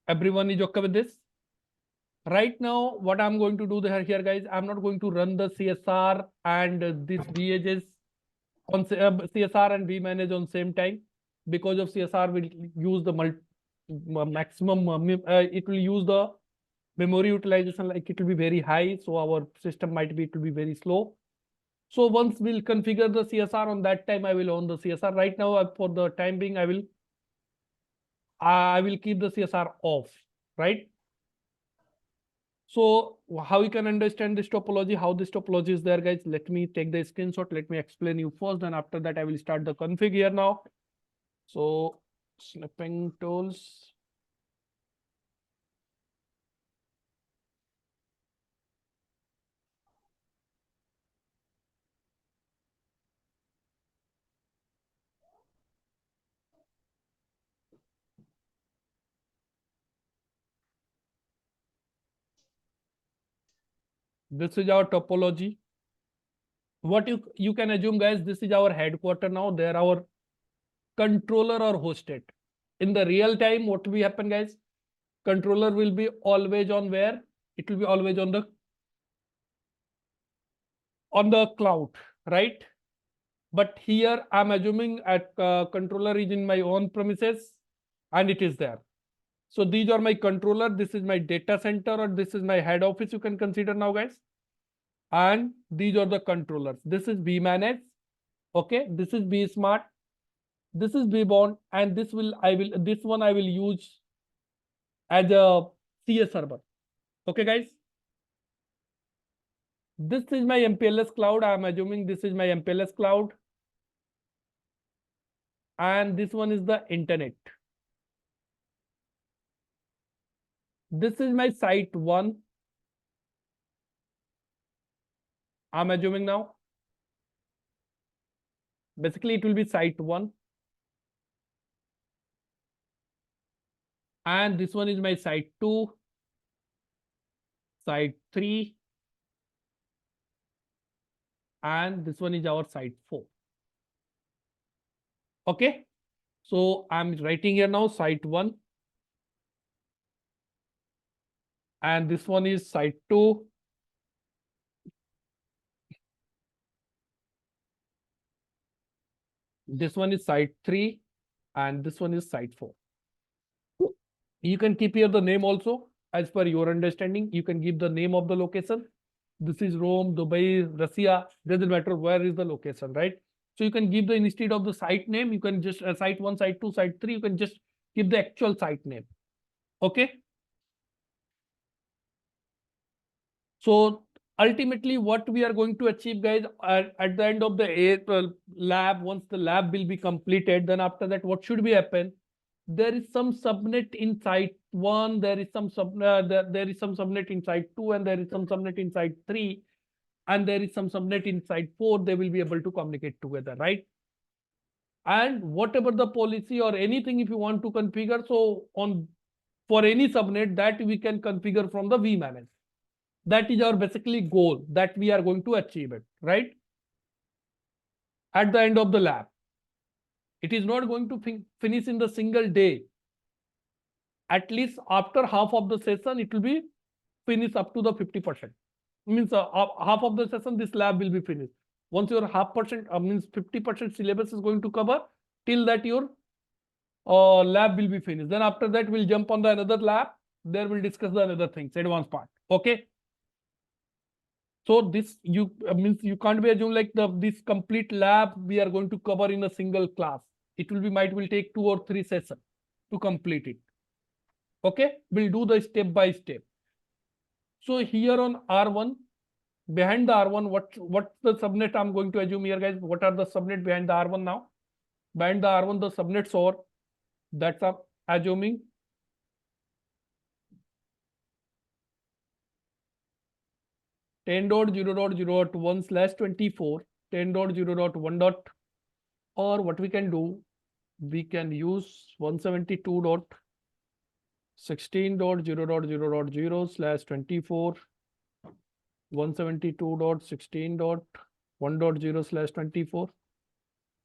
Everyone is okay with this? Right now, what I'm going to do here, guys, I'm not going to run the CSR and this VHS on CSR and vmanage on same time, because of CSR will use the maximum, it will use the memory utilization, like it will be very high. So our system it will be very slow. So once we'll configure the CSR, on that time I will on the CSR. Right now, for the time being, I will keep the CSR off, right? So how you can understand this topology, how this topology is there, guys? Let me take the screenshot. Let me explain you first, and after that I will start the config here now. So snipping tools. This is our topology. What you can assume, guys, this is our headquarter now. There our controller or hosted. In the real time, what will happen, guys? Controller will be always on where? It will be always on the cloud, right? But here I'm assuming at controller is in my own premises and it is there. So these are my controller. This is my data center, or this is my head office. You can consider now, guys. And these are the controllers. This is vmanage. Okay. This is vsmart. This is vbond, and this one I will use as a CS server. Okay, guys. This is my MPLS cloud. I'm assuming this is my MPLS cloud. And this one is the internet. This is my site 1. I'm assuming now. Basically, it will be site 1. And this one is my site 2, site 3. And this one is our site 4. Okay. So I'm writing here now site 1. And this one is site 2. This one is site 3. And this one is site 4. You can keep here the name also as per your understanding. You can give the name of the location. This is Rome, Dubai, Russia. Doesn't matter where is the location, right? So you can give the, instead of the site name, you can just site 1, site 2, site 3. You can just give the actual site name. Okay. So ultimately, what we are going to achieve, guys, at the end of the lab, once the lab will be completed, then after that, what should be happen? There is some subnet in site 1, there is some there is some subnet in site 2, and there is some subnet in site 3, and there is some subnet in site 4. They will be able to communicate together, right? And whatever the policy or anything, if you want to configure, so on for any subnet, that we can configure from the vmanage. That is our basically goal that we are going to achieve it, right? At the end of the lab. It is not going to finish in the single day. At least after half of the session, it will be finished up to the 50%. Means half of the session, this lab will be finished. Once your half percent, means 50% syllabus is going to cover, till that your lab will be finished. Then after that, we'll jump on the another lab. There we'll discuss the another things, advanced part. Okay. So this means you can't be assumed like this complete lab we are going to cover in a single class. It will take 2 or 3 sessions to complete it. Okay, we'll do the step by step. So here on R1, behind the R1, what's the subnet I'm going to assume here, guys? What are the subnet behind the R1 now? Behind the R1, the subnets are, that's I'm assuming. (10.0.0.1/24), 10.0.1. Or what we can do, we can use 172.16.0.0.0/24, 172.16.1.0/24,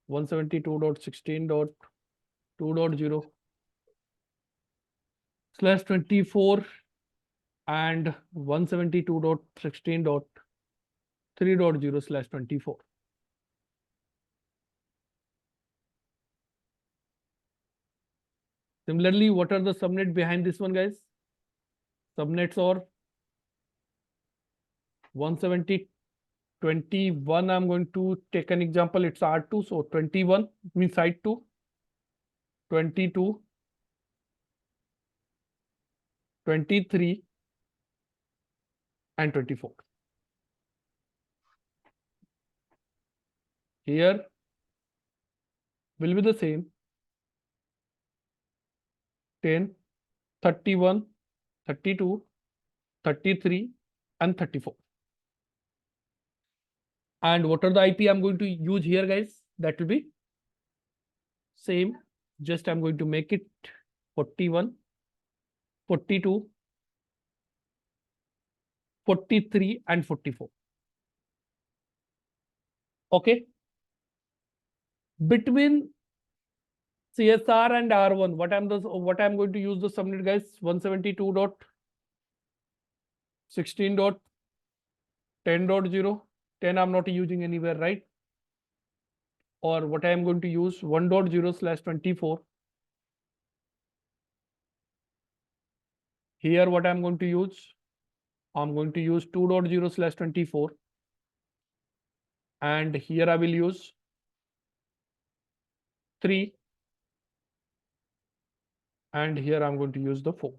172.16.2.0. /24 and 172.16.3.0/24. Similarly, what are the subnet behind this one, guys? Subnets are 170.21. I'm going to take an example. It's R2. So 21 means side 2, 22, 23, and 24. Here will be the same. 10, 31, 32, 33, and 34. And what are the IP I'm going to use here, guys? That will be same. Just I'm going to make it 41, 42, 43, and 44. Okay. Between CSR and R1, what I'm going to use the subnet, guys? 172.16.10.0. 10 I'm not using anywhere, right? Or what I am going to use 1.0/24. Here what I'm going to use, I'm going to use 2.0/24. And here I will use 3. And here I'm going to use the 4.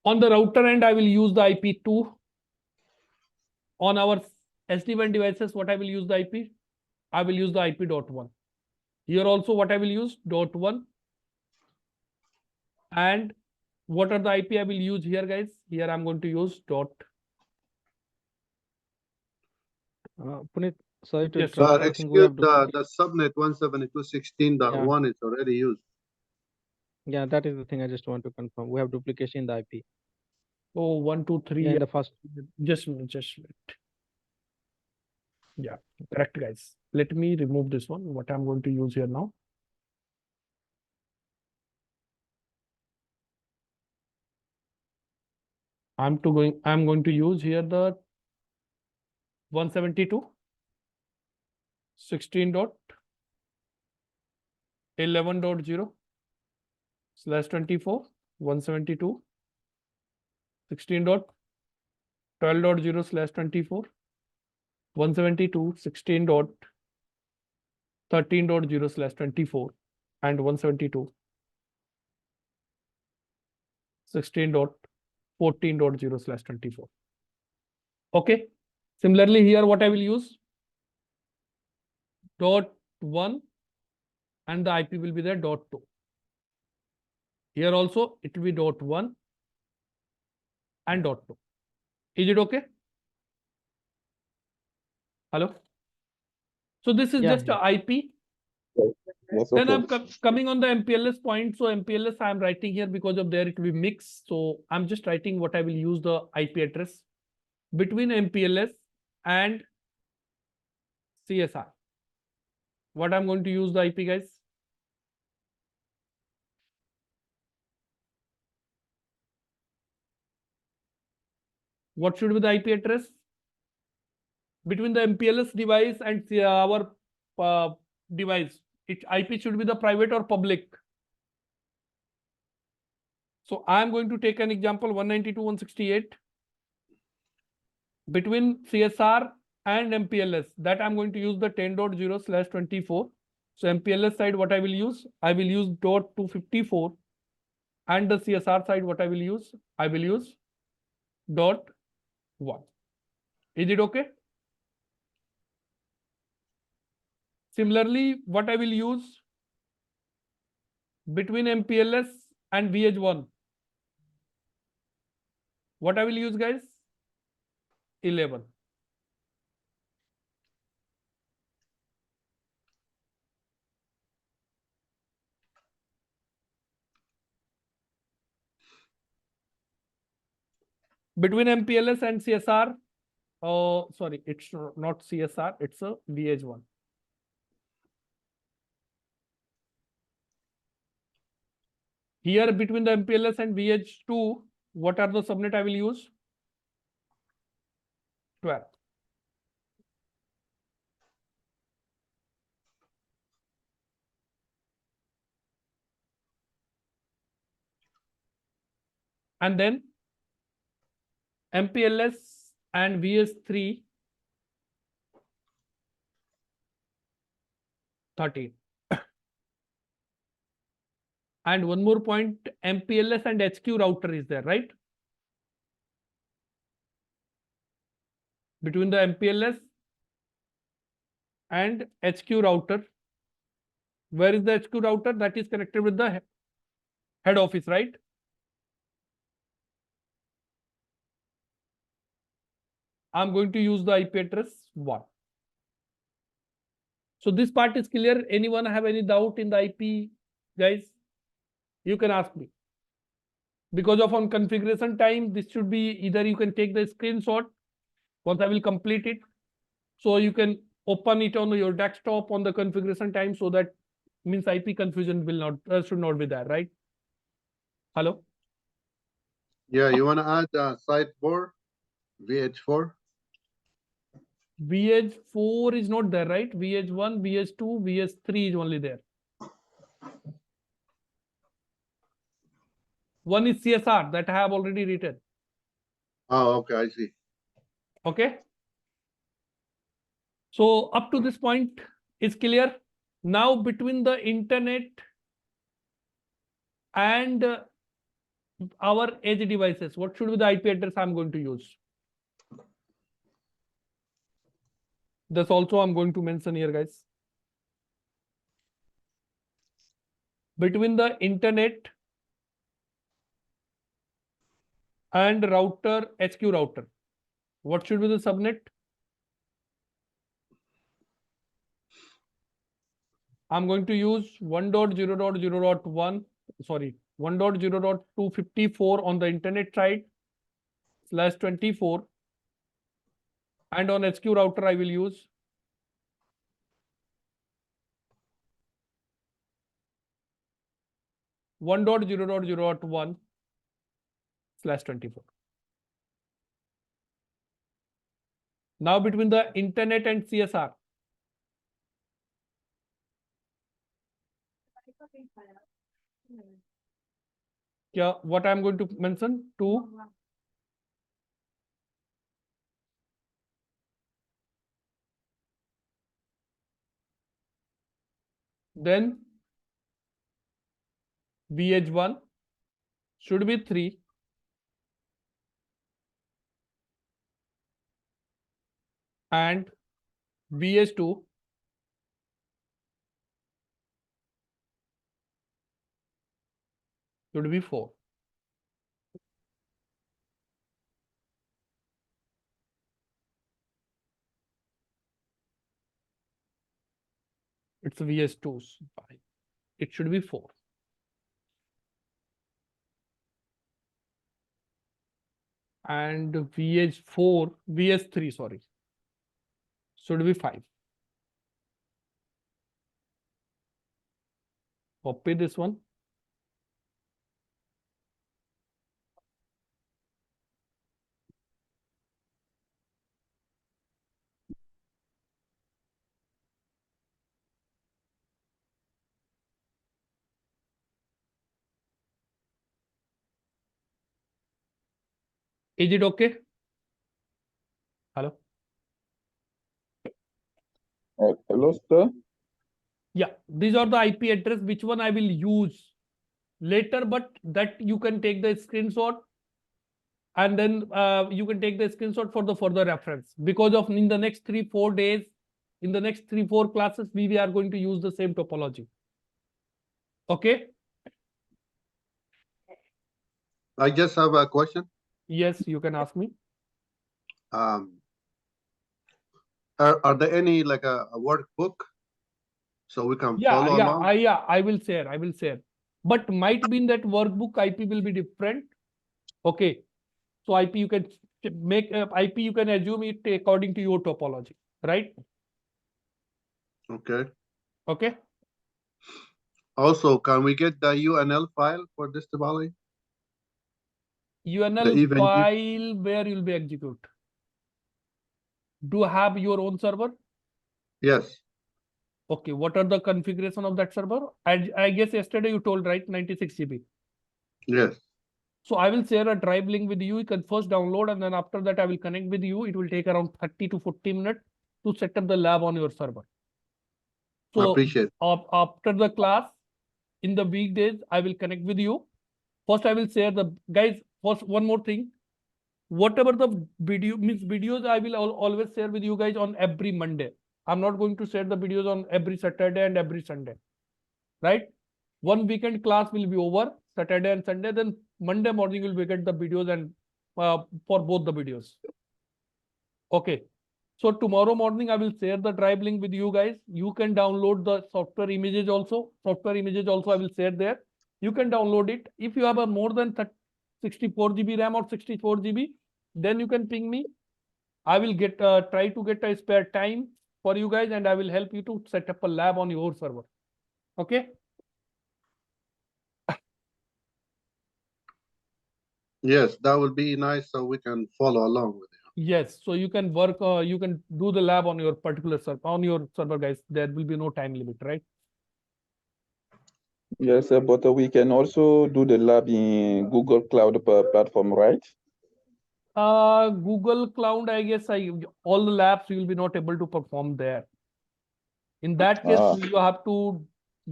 On the router end, I will use the IP2. On our SD-WAN devices, what I will use the IP? I will use the IP.1. Here also what I will use? .1. And what are the IP I will use here, guys? Here I'm going to use dot. Puneet, sorry to Yes, interrupt. sir. I think we have the subnet 172.16.1 is already used. Yeah, that is the thing I just want to confirm. We have duplication in the IP. Oh, 1, 2, 3. Yeah, in the first. Just wait. Yeah, correct, guys. Let me remove this one. What I'm going to use here now. I'm going to use here the 172.16.11.0/24, 172.16.12.0/24, 172.16.13.0/24, and 172.16.14.0/24. Okay. Similarly, here what I will use .1 and the IP will be there .2. Here also it will be .1 and .2. Is it okay? Hello. So this is just a IP. Yes, Then I'm coming on the MPLS point. So MPLS I'm writing here because of there it will be mixed. So I'm just writing what I will use the IP address between MPLS and CSR. What I'm going to use the IP, guys? What should be the IP address? Between the MPLS device and our device, IP should be the private or public. So I am going to take an example 192.168 between CSR and MPLS. That I'm going to use the 10.0/24. So MPLS side, what I will use? I will use .254, and the CSR side, what I will use? I will use .1. Is it okay? Similarly, what I will use between MPLS and VH1? What I will use, guys? 11. Between MPLS and CSR, sorry, it's not CSR, it's a VH1. Here between the MPLS and VH2, what are the subnet I will use? 12. And then MPLS and VS3, 13. And one more point, MPLS and HQ router is there, right? Between the MPLS and HQ router, where is the HQ router? That is connected with the head office, right? I'm going to use the IP address 1. So this part is clear. Anyone have any doubt in the IP, guys? You can ask me. Because of on configuration time, this should be either you can take the screenshot once I will complete it. So you can open it on your desktop on the configuration time, so that means IP confusion will not should not be there, right? Hello? Yeah, you want to add site 4, VH4? VH4 is not there, right? VH1, VH2, VH3 is only there. One is CSR that I have already written. Oh, okay, I see. Okay. So up to this point is clear. Now between the internet and our edge devices, what should be the IP address I'm going to use? That's also I'm going to mention here, guys. Between the internet and router, HQ router, what should be the subnet? I'm going to use 1.0.0.1, sorry, 1.0.254 on the internet side, /24, and on HQ router I will use 1.0.0.1/24. Now between the internet and CSR, yeah, what I'm going to mention? 2, then VH1 should be 3, and VH2 should be 4. It's VH2. It should be 4. And VH3, sorry, should be 5. Copy this one. Is it okay? Hello? Hello, sir. Yeah, these are the IP address, which one I will use later, but that you can take the screenshot, and then you can take the screenshot for the further reference, because of in the next 3-4 days, in the next 3-4 classes, we are going to use the same topology. Okay? I just have a question. Yes, you can ask me. Are there any like a workbook so we can follow along? I will share. But might be in that workbook, IP will be different. Okay. So IP you can make IP, you can assume it according to your topology, right? Okay. Okay. Also, can we get the UNL file for this Diwali? UNL event you- file where you'll be execute. Do you have your own server? Yes. Okay, what are the configuration of that server? I guess yesterday you told, right, 96 GB. Yes. So I will share a drive link with you. You can first download, and then after that I will connect with you. It will take around 30 to 40 minutes to set up the lab on your server. So Appreciate it. after the class, in the weekdays, I will connect with you. First, I will share the guys. First, one more thing. Whatever the videos, I will always share with you guys on every Monday. I'm not going to share the videos on every Saturday and every Sunday. Right? One weekend class will be over, Saturday and Sunday. Then Monday morning will be get the videos and for both the videos. Okay. So tomorrow morning, I will share the drive link with you guys. You can download the software images also. Software images also I will share there. You can download it. If you have a more than 64 GB RAM or 64 GB, then you can ping me. I will get try to get a spare time for you guys, and I will help you to set up a lab on your server. Okay. Yes, that would be nice so we can follow along with you. Yes. So you can work. You can do the lab on your particular server, guys. There will be no time limit, right? Yes, sir, but we can also do the lab in Google Cloud platform, right? Google Cloud, I guess all the labs you will be not able to perform there. In that case, you have to,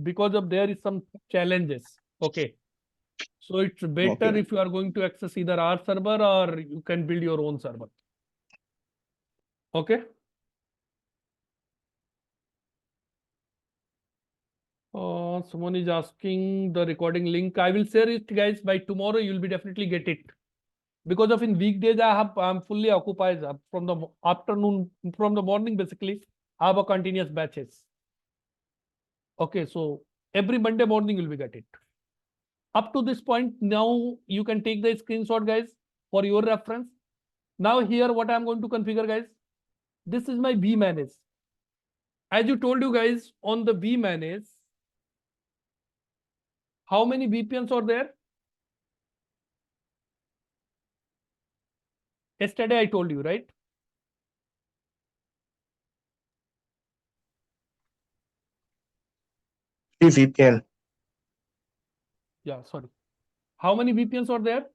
because of there is some challenges. Okay. So it's better Okay. if you are going to access either our server or you can build your own server. Okay. Someone is asking the recording link. I will share it, guys. By tomorrow, you'll be definitely get it. Because of in weekdays, I'm fully occupied from the afternoon, from the morning, basically. I have a continuous batches. Okay, so every Monday morning you'll be get it. Up to this point, now you can take the screenshot, guys, for your reference. Now here, what I'm going to configure, guys. This is my vManage. As you told you guys on the vManage, how many VPNs are there? Yesterday I told you, right? VPN. Yeah, sorry. How many VPNs are there?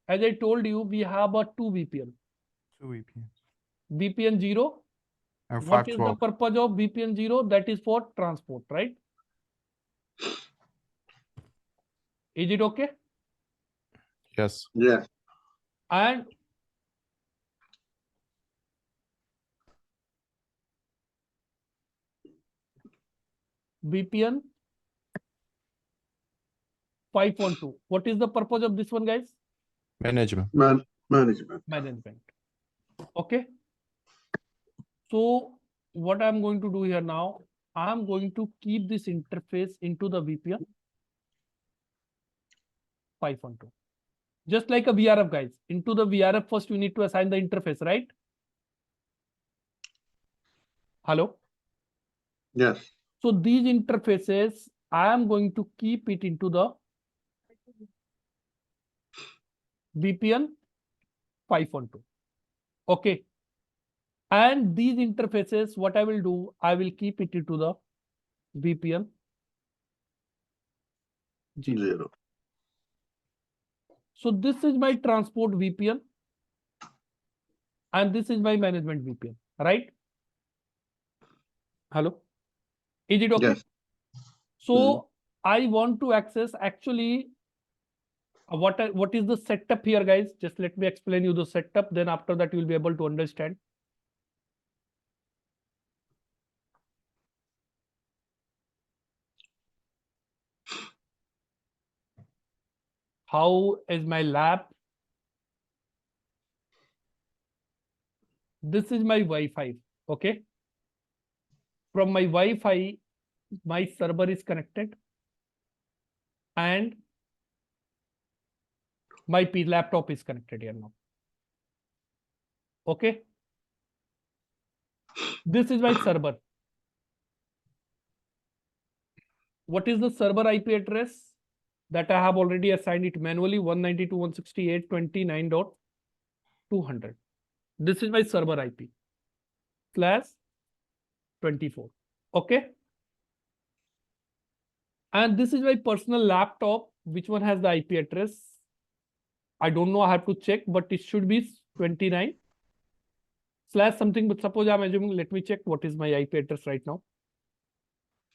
As I told you, we have a 2 VPN. 2 VPNs. VPN 0. And What is the 512. purpose of VPN 0? That is for transport, right? Is it okay? Yes. Yes. And VPN 512. What is the purpose of this one, guys? Management. Management. Management. Okay. So what I'm going to do here now, I'm going to keep this interface into the VPN 512. Just like a VRF, guys. Into the VRF, first you need to assign the interface, right? Hello? Yes. So these interfaces, I am going to keep it into the VPN 512. Okay. And these interfaces, what I will do, I will keep it into the VPN 0. 0. So this is my transport VPN. And this is my management VPN, right? Hello? Is it okay? Yes. So I want to access actually what is the setup here, guys? Just let me explain you the setup. Then after that, you will be able to understand. How is my lab? This is my Wi-Fi. Okay. From my Wi-Fi, my server is connected. And my laptop is connected here now. Okay. This is my server. What is the server IP address that I have already assigned it manually? 192.168.29.200. This is my server IP /24. Okay. And this is my personal laptop. Which one has the IP address? I don't know. I have to check, but it should be 29 / something. But suppose I'm assuming, let me check what is my IP address right now.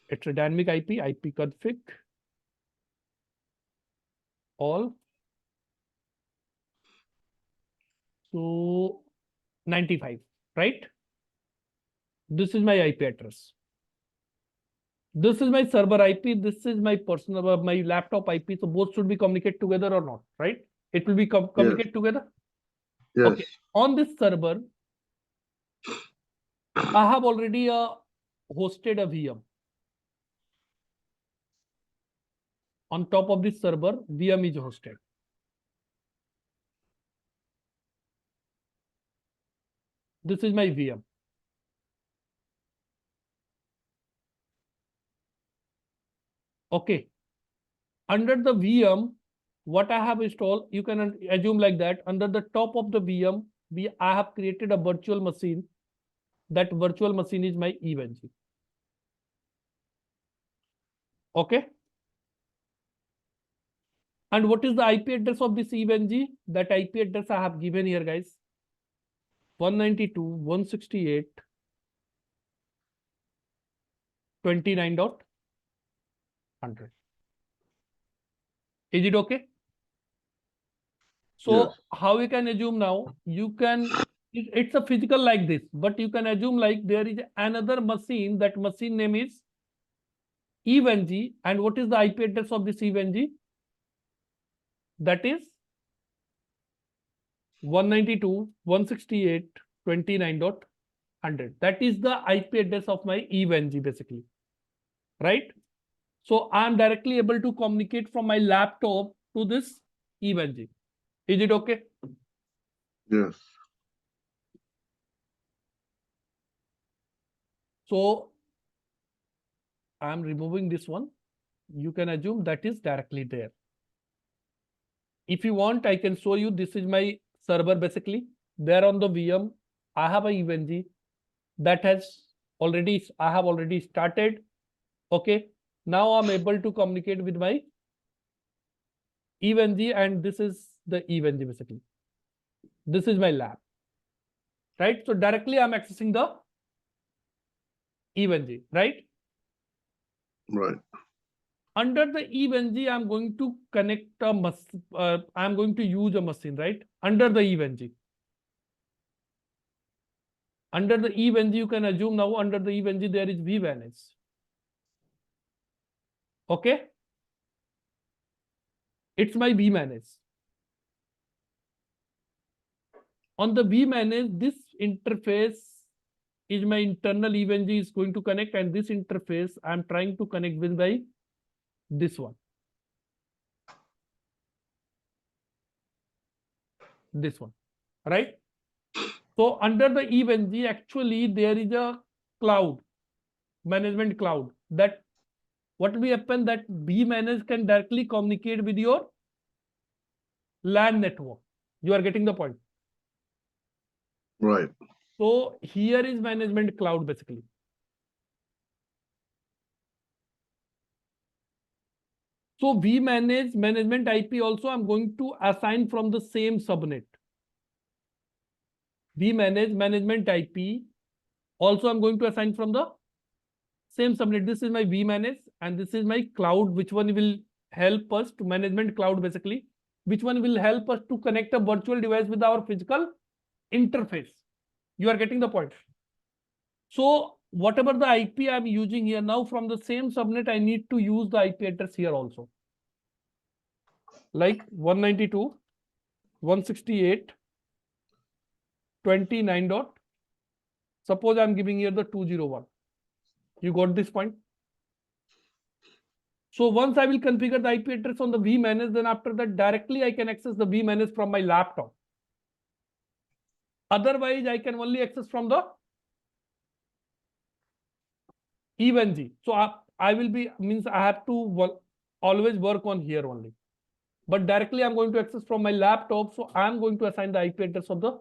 It's a dynamic IP config, all. So 95, right? This is my IP address. This is my server IP. This is my personal, my laptop IP. So both should be communicate together or not, right? It will be communicate together. Yes. Okay. On this server, I have already hosted a VM. On top of this server, VM is hosted. This is my VM. Okay. Under the VM, what I have installed, you can assume like that. Under the top of the VM, I have created a virtual machine. That virtual machine is my EVNG. Okay. And what is the IP address of this EVNG? That IP address I have given here, guys. 192.168.29.100. Is it okay? So Yes. how we can assume now? You can, it's a physical like this, but you can assume like there is another machine. That machine name is EVNG. And what is the IP address of this EVNG? That is 192.168.29.100. That is the IP address of my EVNG basically, right? So I'm directly able to communicate from my laptop to this EVNG. Is it okay? Yes. So I'm removing this one. You can assume that is directly there. If you want, I can show you. This is my server basically. There on the VM, I have a EVNG that has already, I have already started. Okay. Now I'm able to communicate with my EVNG, and this is the EVNG basically. This is my lab, right? So directly I'm accessing the EVNG, right? Right. Under the EVNG, I'm going to connect a I'm going to use a machine, right? Under the EVNG. Under the EVNG, you can assume now under the EVNG there is vManage. Okay? It's my vManage. On the vManage, this interface is my internal EVNG is going to connect, and this interface I'm trying to connect with by this one. This one, right? So under the EVNG, actually there is a cloud, management cloud, that what will happen that vManage can directly communicate with your LAN network. You are getting the point. Right. So here is management cloud basically. So vManage management IP also I'm going to assign from the same subnet. vManage management IP also I'm going to assign from the same subnet. This is my vManage and this is my cloud. Which one will help us to management cloud basically? Which one will help us to connect a virtual device with our physical interface? You are getting the point. So whatever the IP I'm using here now, from the same subnet, I need to use the IP address here also. Like 192.168.29. Suppose I'm giving here the 201. You got this point? So once I will configure the IP address on the vManage, then after that directly I can access the vManage from my laptop. Otherwise, I can only access from the EVNG. So I will be, means I have to always work on here only. But directly I'm going to access from my laptop. So I'm going to assign the IP address of the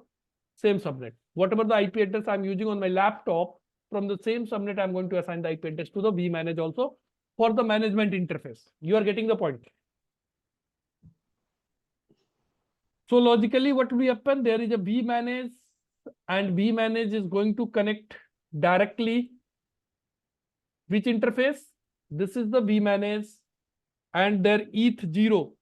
same subnet. Whatever the IP address I'm using on my laptop, from the same subnet, I'm going to assign the IP address to the vManage also for the management interface. You are getting the point. So logically, what will happen? There is a vManage, and vManage is going to connect directly which interface? This is the vManage and their ETH0.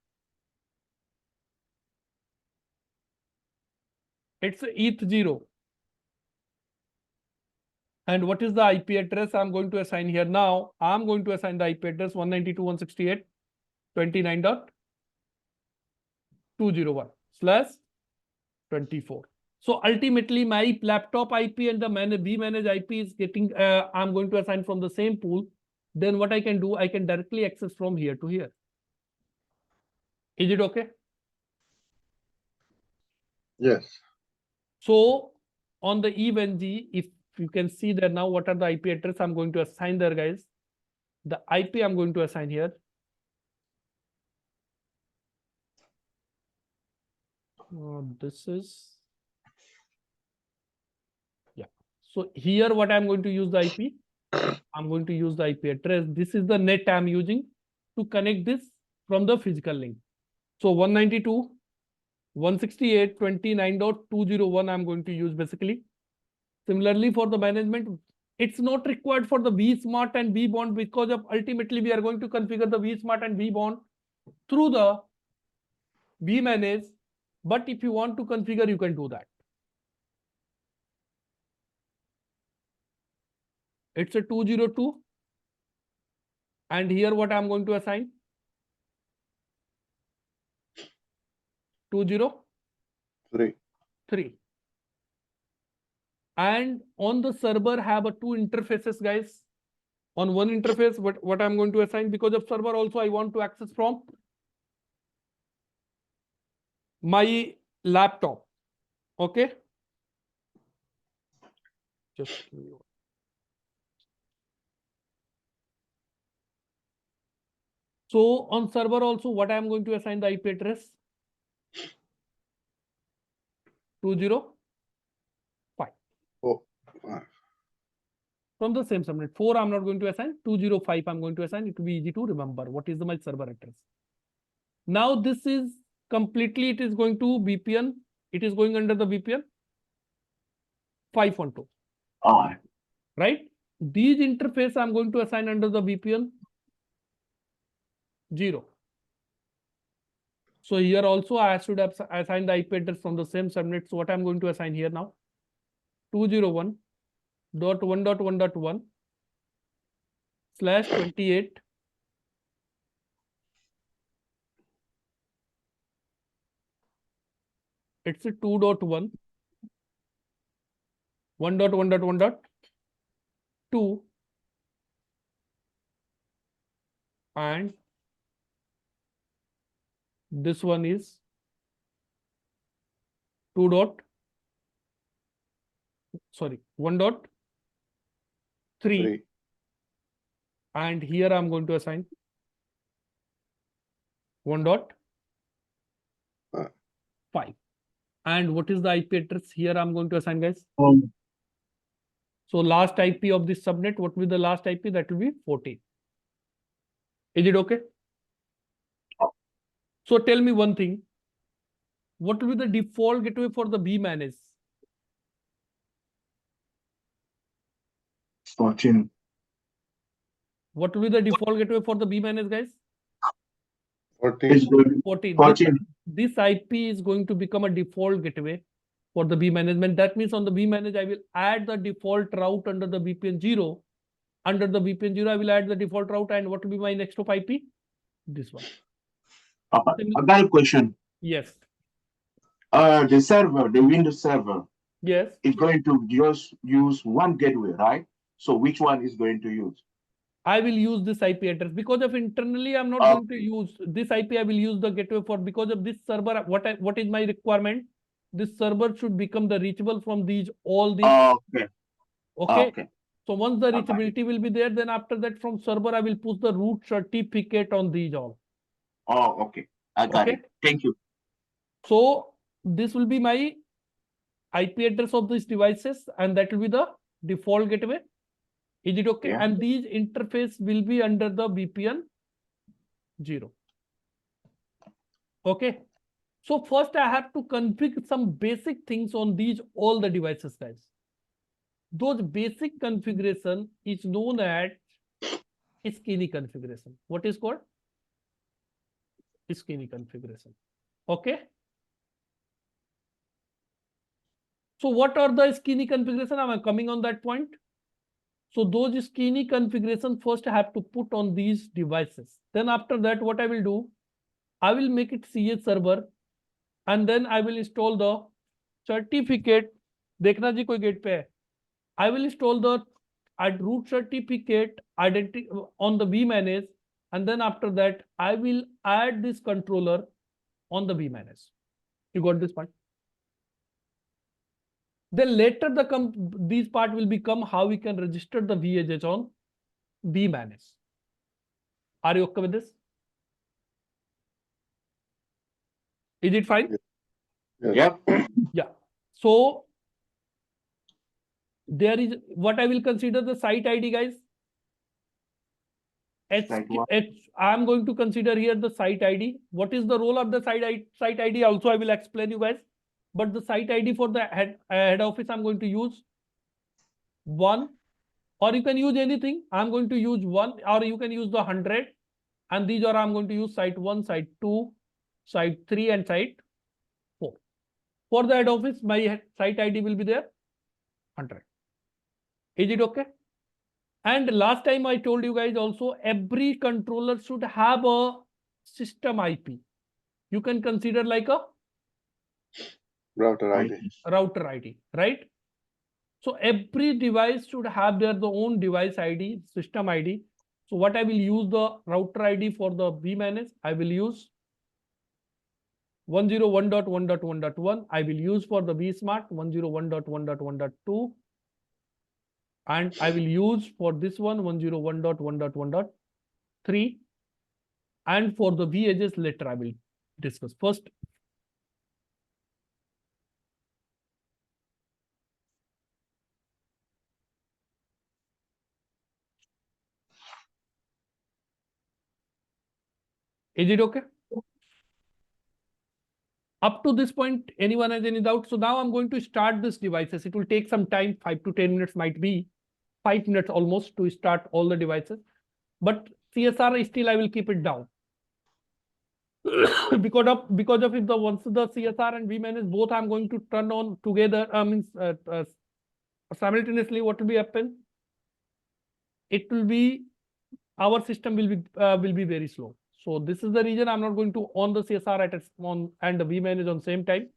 It's ETH0. And what is the IP address I'm going to assign here now? I'm going to assign the IP address 192.168.29.201/24. So ultimately, my laptop IP and the vManage IP is getting, I'm going to assign from the same pool. Then what I can do, I can directly access from here to here. Is it okay? Yes. So on the EVNG, if you can see that now, what are the IP address I'm going to assign there, guys? The IP I'm going to assign here. This is, yeah. So here, what I'm going to use the IP? I'm going to use the IP address. This is the net I'm using to connect this from the physical link. So 192.168.29.201 I'm going to use basically. Similarly, for the management, it's not required for the vSmart and vBond, because of ultimately we are going to configure the vSmart and vBond through the vManage. But if you want to configure, you can do that. It's a 202. And here what I'm going to assign? 203. And on the server have a two interfaces, guys. On one interface, what I'm going to assign, because of server also I want to access from my laptop. Okay. Just give me one. So on server also, what I'm going to assign the IP address? 205. Oh, From the same subnet. 4 I'm not going to assign. 205 I'm going to assign. It will be easy to remember what is my server address. Now this is completely, it is going to VPN. It is going under the VPN 512. Right? These interface I'm going to assign under the VPN 0. So here also I should have assigned the IP address from the same subnet. So what I'm going to assign here now? 201.1.1/28. It's a 2.1, 1.1.1.2, and this one is 1.3, and here I'm going to assign 1.5. And what is the IP address here I'm going to assign, guys? So last IP of this subnet, what will be the last IP? That will be 14. Is it okay? So tell me one thing. What will be the default gateway for the vManage? 14. What will be the default gateway for the vManage, guys? 14. 14. 14. This IP is going to become a default gateway for the vManagement. That means on the vManage, I will add the default route under the VPN 0. Under the VPN 0, I will add the default route. And what will be my next of IP? This one. I got a question. Yes. The server, the Windows server, Yes. is going to just use one gateway, right? So which one is going to use? I will use this IP address because of internally I'm not going to use this IP. I will use the gateway for, because of this server. What is my requirement? This server should become the reachable from all these. Okay. Okay. So once the got it. reachability will be there, then after that from server, I will push the root certificate on these all. Oh, okay. I got Okay. it. Thank you. So this will be my IP address of these devices, and that will be the default gateway. Is it okay? Yeah. And these interface will be under the VPN 0. Okay. So first I have to configure some basic things on these all the devices, guys. Those basic configuration is known as skinny configuration. What is called? Skinny configuration. Okay. So what are the skinny configuration? Am I coming on that point? So those skinny configuration first I have to put on these devices. Then after that, what I will do, I will make it CA server, and then I will install the certificate. देखना जी कोई gate पे है. I will install the root certificate identity on the vmanage, and then after that I will add this controller on the vmanage. You got this part? Then later these part will become how we can register the VHH on vmanage. Are you okay with this? Is it fine? Yep. Yeah. So there is what I will consider the site ID, guys. Site one. I'm going to consider here the site ID. What is the role of the site ID? Also, I will explain you guys. But the site ID for the head office, I'm going to use 1, or you can use anything. I'm going to use 1, or you can use the 100. And these are I'm going to use site 1, site 2, site 3, and site 4. For the head office, my site ID will be there 100. Is it okay? And last time I told you guys also, every controller should have a system IP. You can consider like a Router ID. router ID, right? So every device should have their own device ID, system ID. So what I will use the router ID for the vmanage, I will use 101.1.1.1. I will use for the vsmart 101.1.1.2. And I will use for this one 101.1.1.3. And for the VHS later I will discuss. First, is it okay? Up to this point, anyone has any doubt? So now I'm going to start this devices. It will take some time, 5 to 10 minutes, might be 5 minutes almost to start all the devices. But CSR still I will keep it down. because of if the once the CSR and vmanage both I'm going to turn on together, simultaneously, what will be happen? It will be our system will be very slow. So this is the reason I'm not going to on the CSR at on and the vmanage on same time.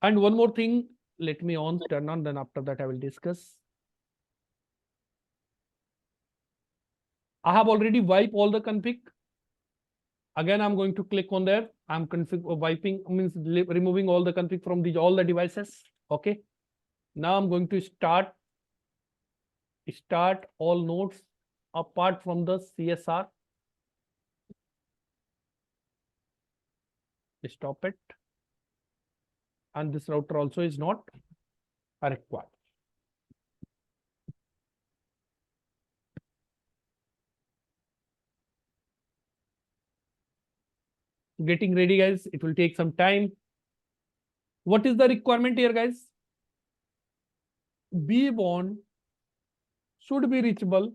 And one more thing, let me turn on, then after that I will discuss. I have already wiped all the config. Again, I'm going to click on there. I'm wiping means removing all the config from all the devices. Okay. Now I'm going to start all nodes apart from the CSR. Stop it. And this router also is not required. Getting ready, guys. It will take some time. What is the requirement here, guys? vBond should be reachable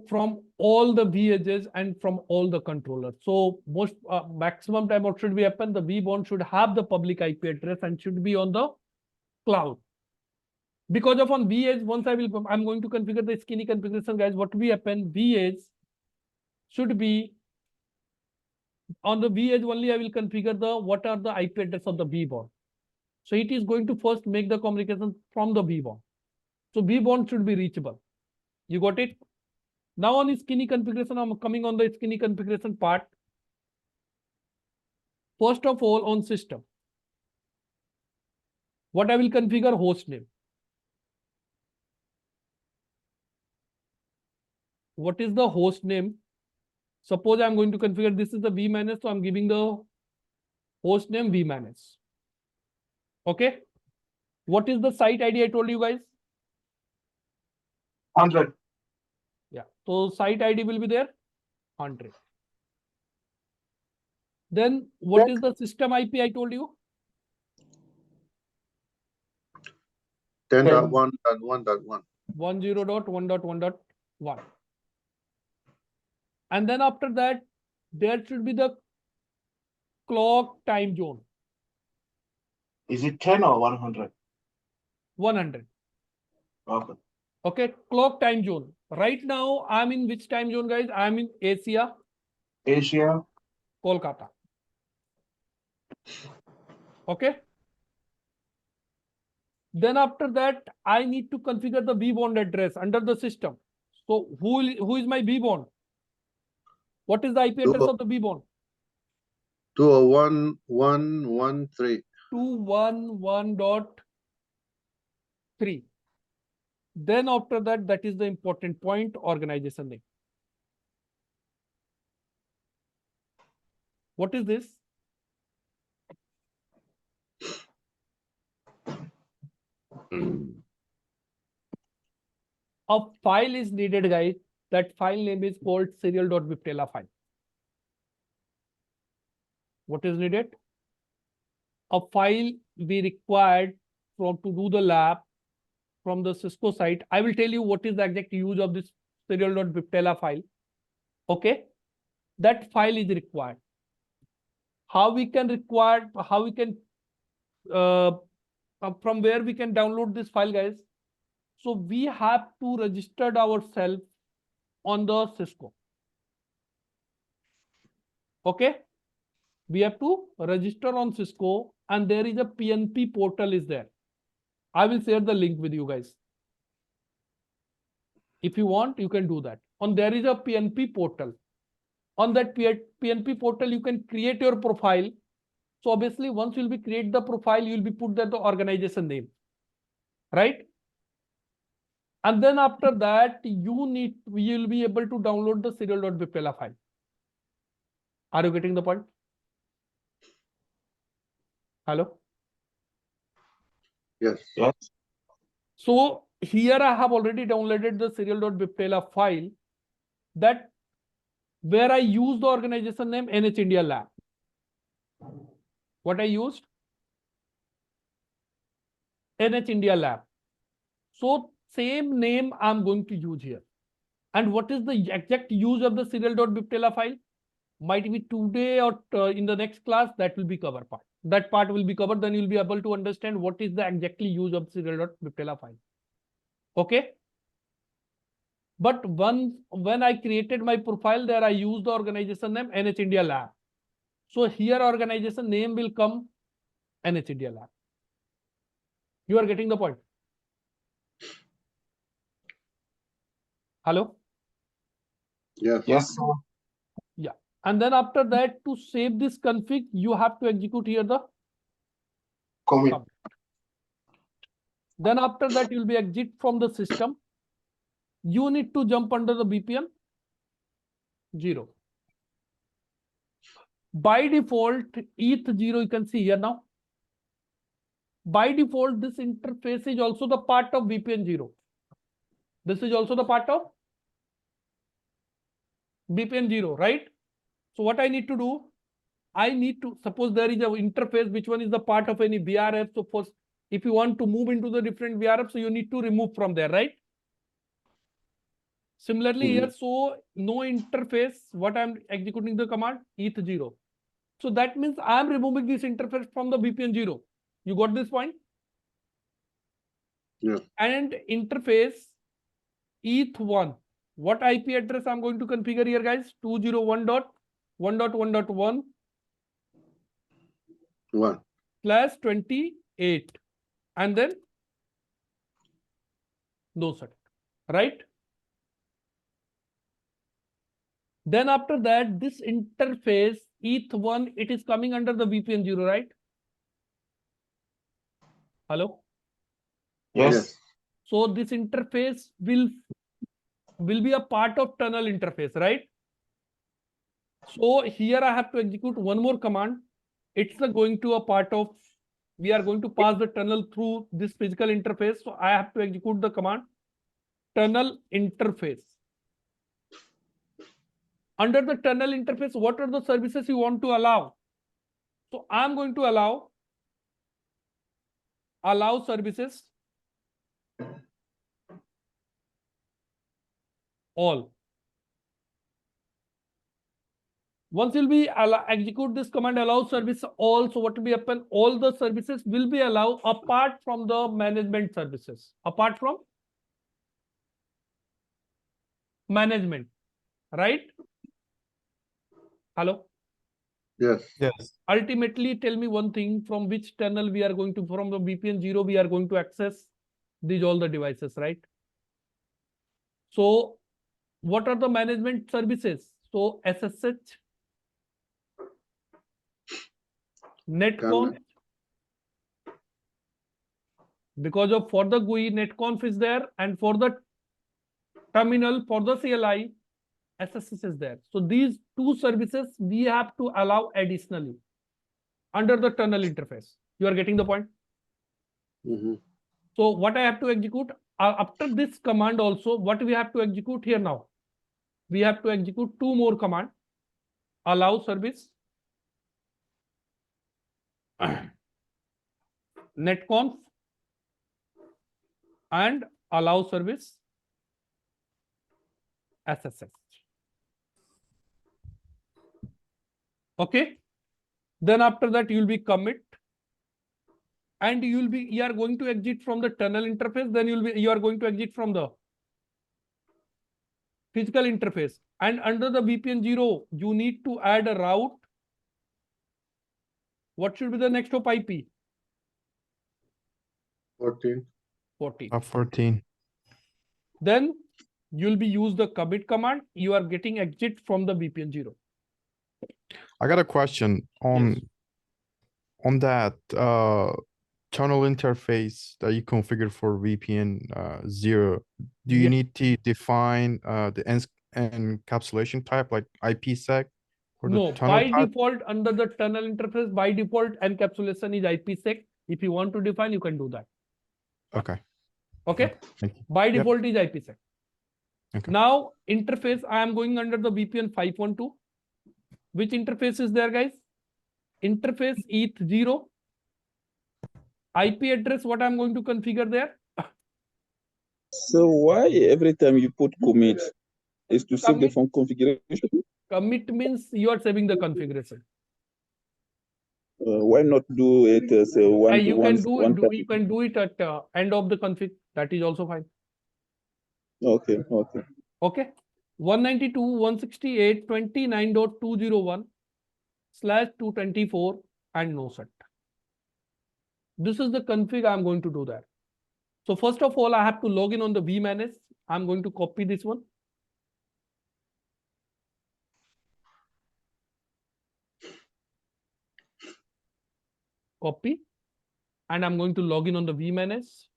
from all the VHs and from all the controllers. So most maximum time what should be happen? The vBond should have the public IP address and should be on the cloud. Because of on VH, once I'm going to configure the skinny configuration, guys. What will happen? VH should be on the VH only. I will configure the what are the IP address of the vBond. So it is going to first make the communication from the vBond. So vBond should be reachable. You got it? Now on skinny configuration, I'm coming on the skinny configuration part. First of all, on system, what I will configure host name. What is the host name? Suppose I'm going to configure, this is the v-, so I'm giving the host name v-. Okay. What is the site ID I told you guys? 100. Yeah. So site ID will be there, 100. Then what is the system IP I told you? 10.1.1.1. 10.1.1.1. And then after that, there should be the clock time zone, Is it 10 or 100? 100. Okay. Okay, clock time zone. Right now, I'm in which time zone, guys? I'm in Asia, Asia. Kolkata. Okay. Then after that, I need to configure the vBond address under the system. So who is my vBond? What is the IP address of the vBond? 201.113. 211.3. Then after that, that is the important point, organization name. What is this? A file is needed, guys. That file name is called serial.viptela file. What is needed? A file we required to do the lab from the Cisco site. I will tell you what is the exact use of this serial.viptela file. Okay. That file is required. How we can from where we can download this file, guys? So we have to register ourselves on the Cisco. Okay. We have to register on Cisco, and there is a PNP portal is there. I will share the link with you guys. If you want, you can do that. On there is a PNP portal. On that PNP portal, you can create your profile. So obviously, once you'll be create the profile, you'll be put there the organization name, right? And then after that, you'll be able to download the serial.viptela file. Are you getting the point? Hello? Yes. Yes. So here I have already downloaded the serial.viptela file that where I use the organization name NH India Lab. What I used? NH India Lab. So same name I'm going to use here. And what is the exact use of the serial.viptela file? Might be today or in the next class, that will be covered part. That part will be covered, then you'll be able to understand what is the exactly use of serial.viptela file. Okay. But when I created my profile there, I used the organization name NH India Lab. So here organization name will come NH India Lab. You are getting the point? Hello? Yes. Yes, sir. Yeah. And then after that, to save this config, you have to execute here the Commit. commit. Then after that, you'll be exit from the system. You need to jump under the VPN 0. By default, ETH0, you can see here now. By default, this interface is also the part of VPN 0. This is also the part of VPN 0, right? So what I need to do, I need to, suppose there is an interface, which one is the part of any VRF. So first, if you want to move into the different VRF, so you need to remove from there, right? Similarly here, so no interface, what I'm executing the command, ETH0. So that means I'm removing this interface from the VPN 0. You got this point? Yeah. And interface ETH1. What IP address I'm going to configure here, guys? 201.1.1.1 1. /28. And then no set, right? Then after that, this interface ETH1, it is coming under the VPN 0, right? Hello? Yes. So this interface will be a part of tunnel interface, right? So here I have to execute one more command. It's going to a part of, we are going to pass the tunnel through this physical interface. So I have to execute the command tunnel interface. Under the tunnel interface, what are the services you want to allow? So I'm going to allow services all. Once you'll be execute this command allow service all, so what will be happen? All the services will be allowed apart from the management services. Apart from management, right? Hello? Yes. Yes. Ultimately, tell me one thing, from which tunnel we are going to, from the VPN 0, we are going to access these all the devices, right? So what are the management services? So SSH, netconf, because of for the GUI, netconf is there, and for the terminal, for the CLI, SSH is there. So these two services we have to allow additionally under the tunnel interface. You are getting the point? Mhm. So what I have to execute after this command also, what we have to execute here now? We have to execute two more command. Allow service, netconf, and allow service SSH. Okay. Then after that you will be commit, and you are going to exit from the tunnel interface. Then you are going to exit from the physical interface, and under the VPN 0 you need to add a route. What should be the next hop IP? 14. 14. 14. Then you'll be use the commit command. You are getting exit from the VPN 0. I got a question on that tunnel interface that you configured for VPN 0. Do you Yes. need to define the encapsulation type like IPsec for the No, tunnel by type? default under the tunnel interface, by default encapsulation is IPsec. If you want to define, you can do that. Okay. Okay. Thank you. By Yep. default is IPsec. Okay. Now interface, I am going under the VPN 512. Which interface is there, guys? Interface ETH0. IP address, what I'm going to configure there? So why every time you put commit is to save the Commit. phone configuration? Commit means you are saving the configuration. Why not do it as a one You one can do one it. You can do it at end of the config. That is also fine. Okay, okay. Okay. 192.168.29.201/224 and no set. This is the config I'm going to do that. So first of all, I have to log in on the vManage. I'm going to copy this one. Copy. And I'm going to log in on the vManage.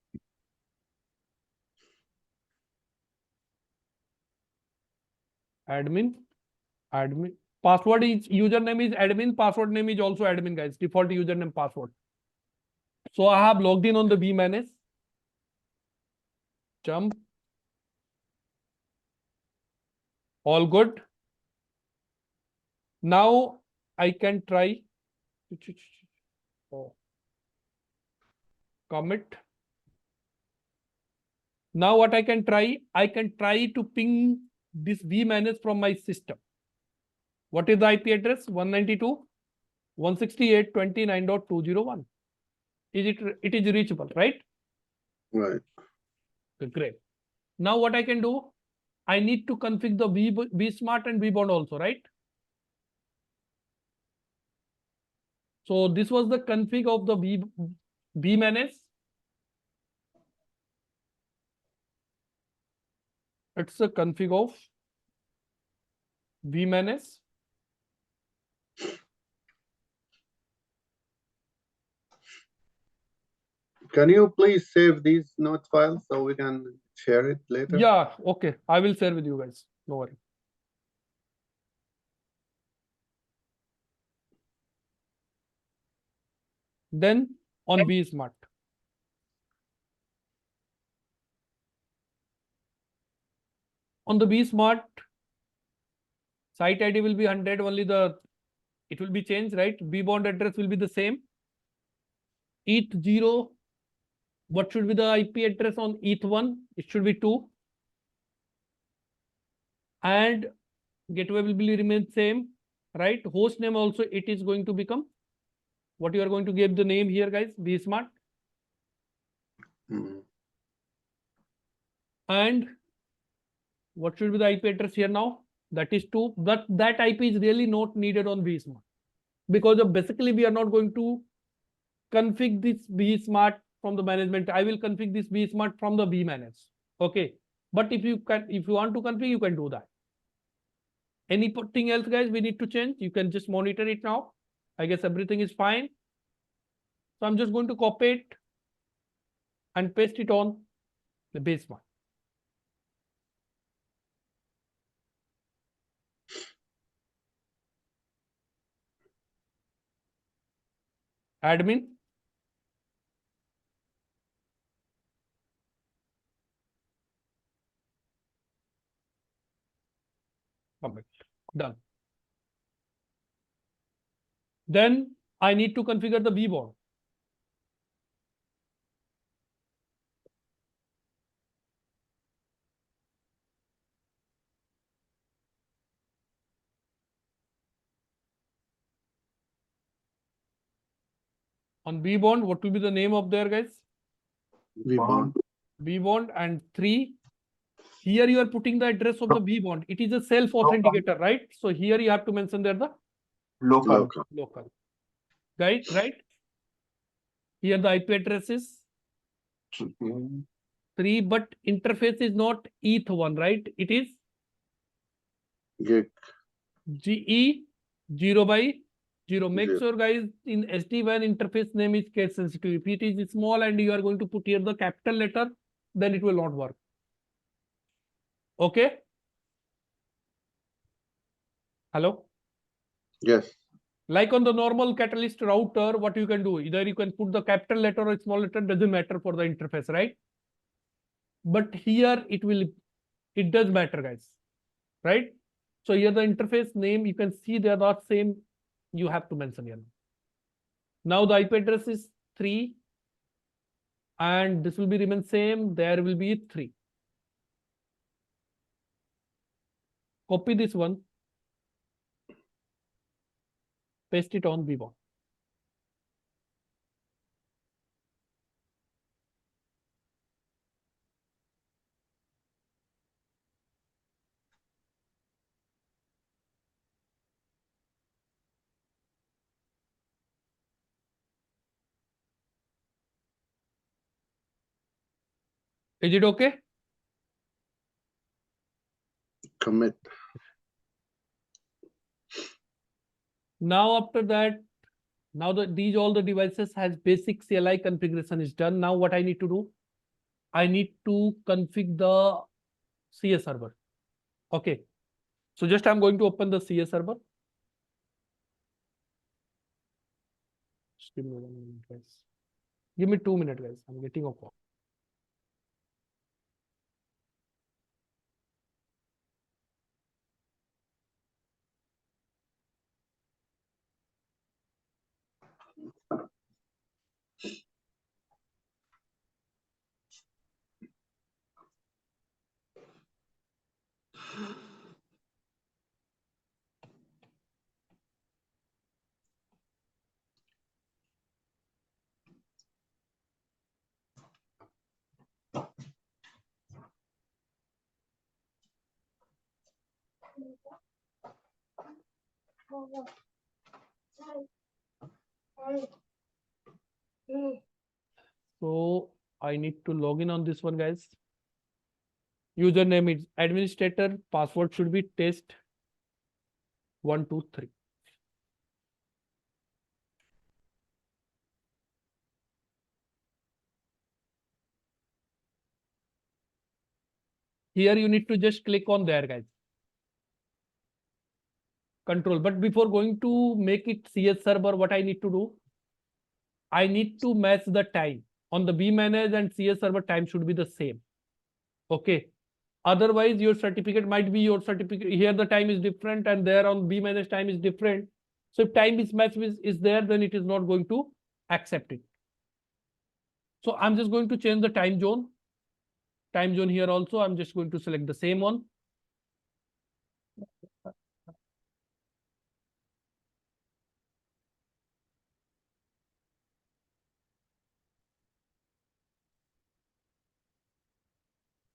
Admin. Password is, username is admin, password name is also admin, guys. Default username, password. So I have logged in on the vManage. Jump. All good. Now I can try. Commit. Now what I can try to ping this vManage from my system. What is the IP address? 192.168.29.201. It is reachable, right? Right. Okay, great. Now what I can do? I need to configure the vSmart and vBond also, right? So this was the config of the vManage. It's a config of vManage. Can you please save these note files so we can share it later? Yeah, okay. I will share with you guys. No worry. Then on vSmart. On the vSmart, site ID will be 100, only it will be changed, right? vBond address will be the same. ETH0, what should be the IP address on ETH1? It should be 2. And gateway will be remain same, right? Host name also, it is going to become what you are going to give the name here, guys, vSmart. Mhm. And what should be the IP address here now? That is 2. But that IP is really not needed on vSmart, because basically we are not going to config this vSmart from the management. I will config this vSmart from the vManage. Okay. But if you want to config, you can do that. Anything else, guys, we need to change? You can just monitor it now. I guess everything is fine. So I'm just going to copy it and paste it on the vSmart. Admin. Commit. Done. Then I need to configure the vBond. On vBond, what will be the name of there, guys? vBond. vBond and 3. Here you are putting the address of the vBond. It is a self-authenticator, right? So here you have to mention there the Local. local. Right? Here the IP address is 3, but interface is not ETH1, right? It is Gig. GE 0/0. Make Zero. sure, guys, in sdwan interface name is case sensitive. If it is small and you are going to put here the capital letter, then it will not work. Okay? Hello? Yes. Like on the normal Catalyst router, what you can do, either you can put the capital letter or small letter, doesn't matter for the interface, right? But here it does matter, guys, right? So here the interface name, you can see they are not same. You have to mention here. Now the IP address is 3, and this will be remain same. There will be 3. Copy this one, paste it on vBond. Is it okay? Commit. Now after that, now that all the devices has basic CLI configuration is done. Now what I need to do? I need to configure the CS server. Okay. So just I'm going to open the CS server. Just give me 1 minute, guys. Give me 2 minutes, guys. I'm getting a call. So I need to log in on this one, guys. Username is administrator, password should be test. 1, 2, 3. Here you need to just click on there, guys. Control. But before going to make it CS server, what I need to do? I need to match the time. On the vManage and CS server, time should be the same. Okay. Otherwise, your certificate might be your certificate. Here the time is different, and there on vManage time is different. So if time mismatch is there, then it is not going to accept it. So I'm just going to change the time zone. Time zone here also, I'm just going to select the same one.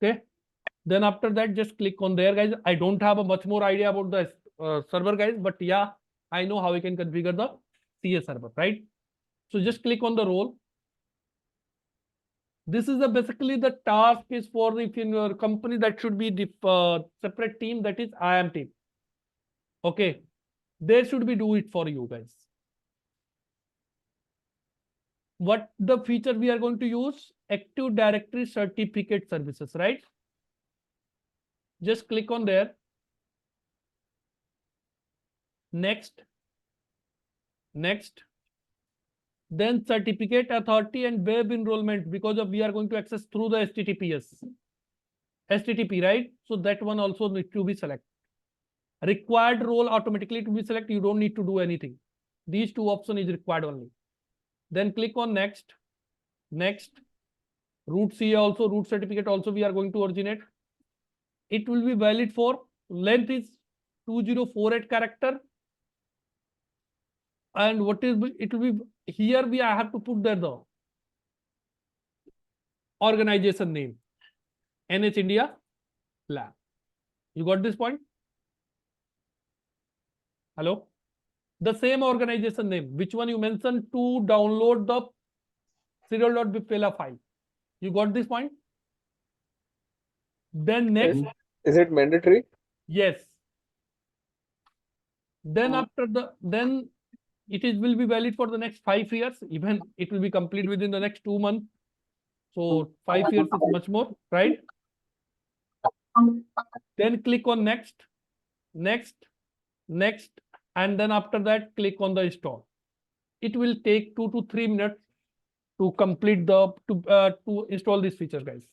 Okay. Then after that, just click on there, guys. I don't have a much more idea about the server, guys, but yeah, I know how we can configure the CS server, right? So just click on the role. This is basically the task is for if in your company that should be the separate team, that is IAM team. Okay, they should be do it for you guys. What the feature we are going to use? Active Directory Certificate Services, right? Just click on there. Next. Next. Then certificate authority and web enrollment, because of we are going to access through the HTTP, right? So that one also need to be selected. Required role automatically to be selected. You don't need to do anything. These two options is required only. Then click on next. Next. Root CA also, root certificate also we are going to originate. It will be valid for length is 2048 character. And what is it will be here I have to put there the organization name, NH India Lab. You got this point? Hello? The same organization name, which one you mentioned to download the serial.bipela file. You got this point? Then next. Is it mandatory? Yes. Then after then it will be valid for the next 5 years. Even it will be complete within the next 2 months. So 5 years is much more, right? Then click on next, next, next, and then after that click on the install. It will take 2 to 3 minutes to complete to install these features, guys.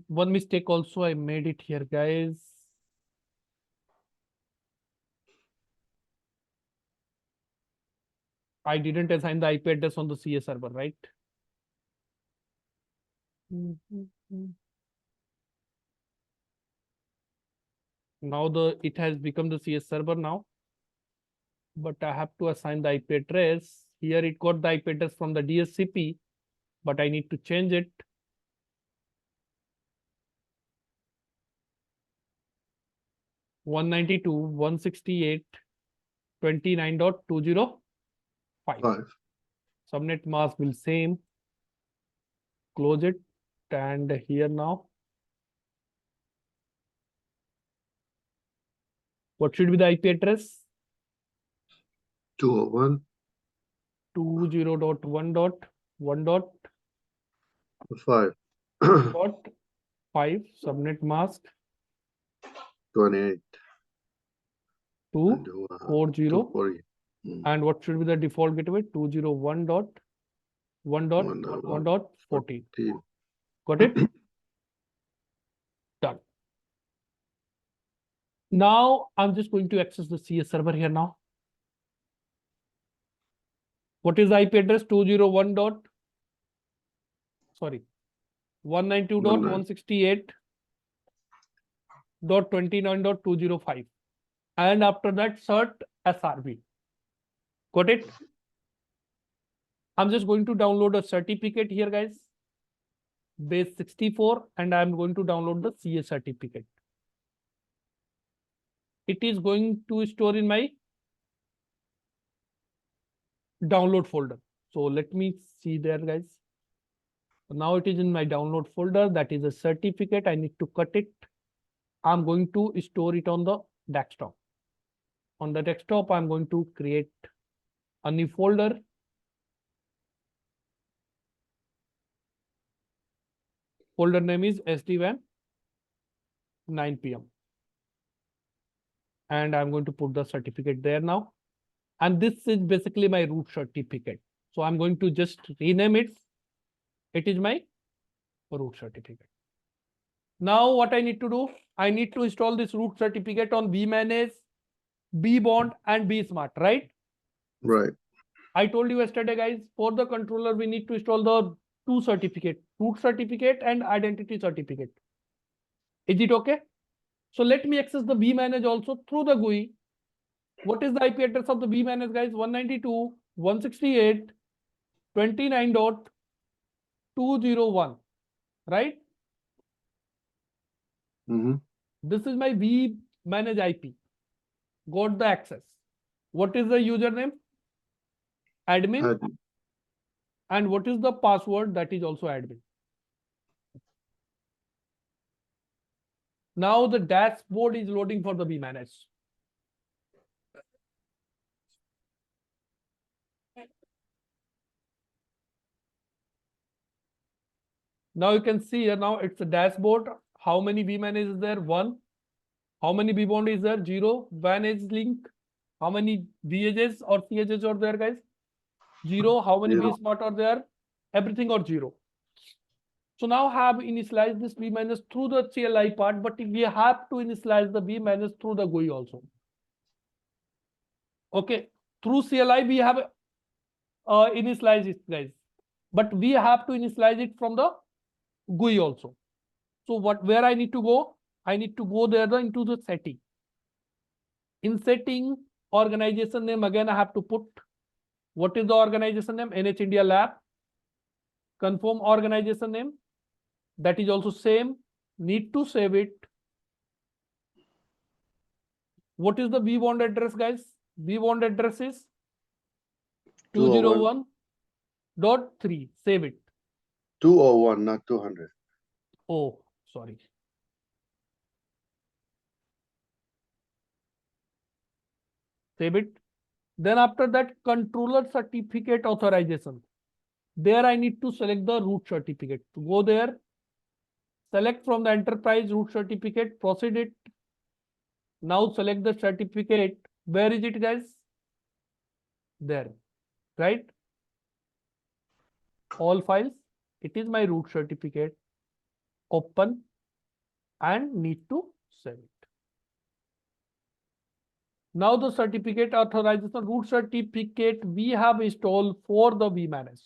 One mistake also I made it here, guys. I didn't assign the IP address on the CS server, right? Now it has become the CS server now, but I have to assign the IP address. Here it got the IP address from the DSCP, but I need to change it. .192.168.29.205. Subnet mask will same. Close it, and here now. What should be the IP address? 201. 20.1.1.5. 5 subnet mask 28. 240. 240. And what should be the default gateway? 201.1.1.14. Got it? Done. Now I'm just going to access the CS server here now. What is the IP address? 201 dot, sorry, 192.168.29.205. And after that, cert SRB. Got it? I'm just going to download a certificate here, guys. Base 64, and I'm going to download the CS certificate. It is going to store in my download folder. So let me see there, guys. Now it is in my download folder. That is a certificate. I need to cut it. I'm going to store it on the desktop. On the desktop, I'm going to create a new folder. Folder name is sdwan 9 PM. And I'm going to put the certificate there now. And this is basically my root certificate. So I'm going to just rename it. It is my root certificate. Now what I need to do, I need to install this root certificate on vManage, vBond, and vSmart, right? Right. I told you yesterday, guys, for the controller, we need to install the two certificates, root certificate and identity certificate. Is it okay? So let me access the vManage also through the GUI. What is the IP address of the vManage, guys? 192.168.29.201, right? Mm-hmm. This is my vManage IP. Got the access. What is the username? Admin. And what is the password? That is also admin. Now the dashboard is loading for the vManage. Now you can see here, now it's a dashboard. How many vManage is there? 1. How many vBond is there? 0. Manage link. How many VHs or CHs are there, guys? 0. How many 0. vSmart are there? Everything or 0. So now have initialized this vManage through the CLI part, but we have to initialize the vManage through the GUI also. Okay, through CLI we have initialized it, guys, but we have to initialize it from the GUI also. So where I need to go? I need to go there into the setting. In setting, organization name, again I have to put, what is the organization name? NH India Lab. Confirm organization name. That is also same. Need to save it. What is the vBond address, guys? vBond address is 201.3. Save it. 201, not 200. Oh, sorry. Save it. Then after that, controller certificate authorization. There I need to select the root certificate. To go there, select from the enterprise root certificate, proceed it. Now select the certificate. Where is it, guys? There, right? All files. It is my root certificate. Open and need to save it. Now the certificate authorization root certificate we have installed for the vManage.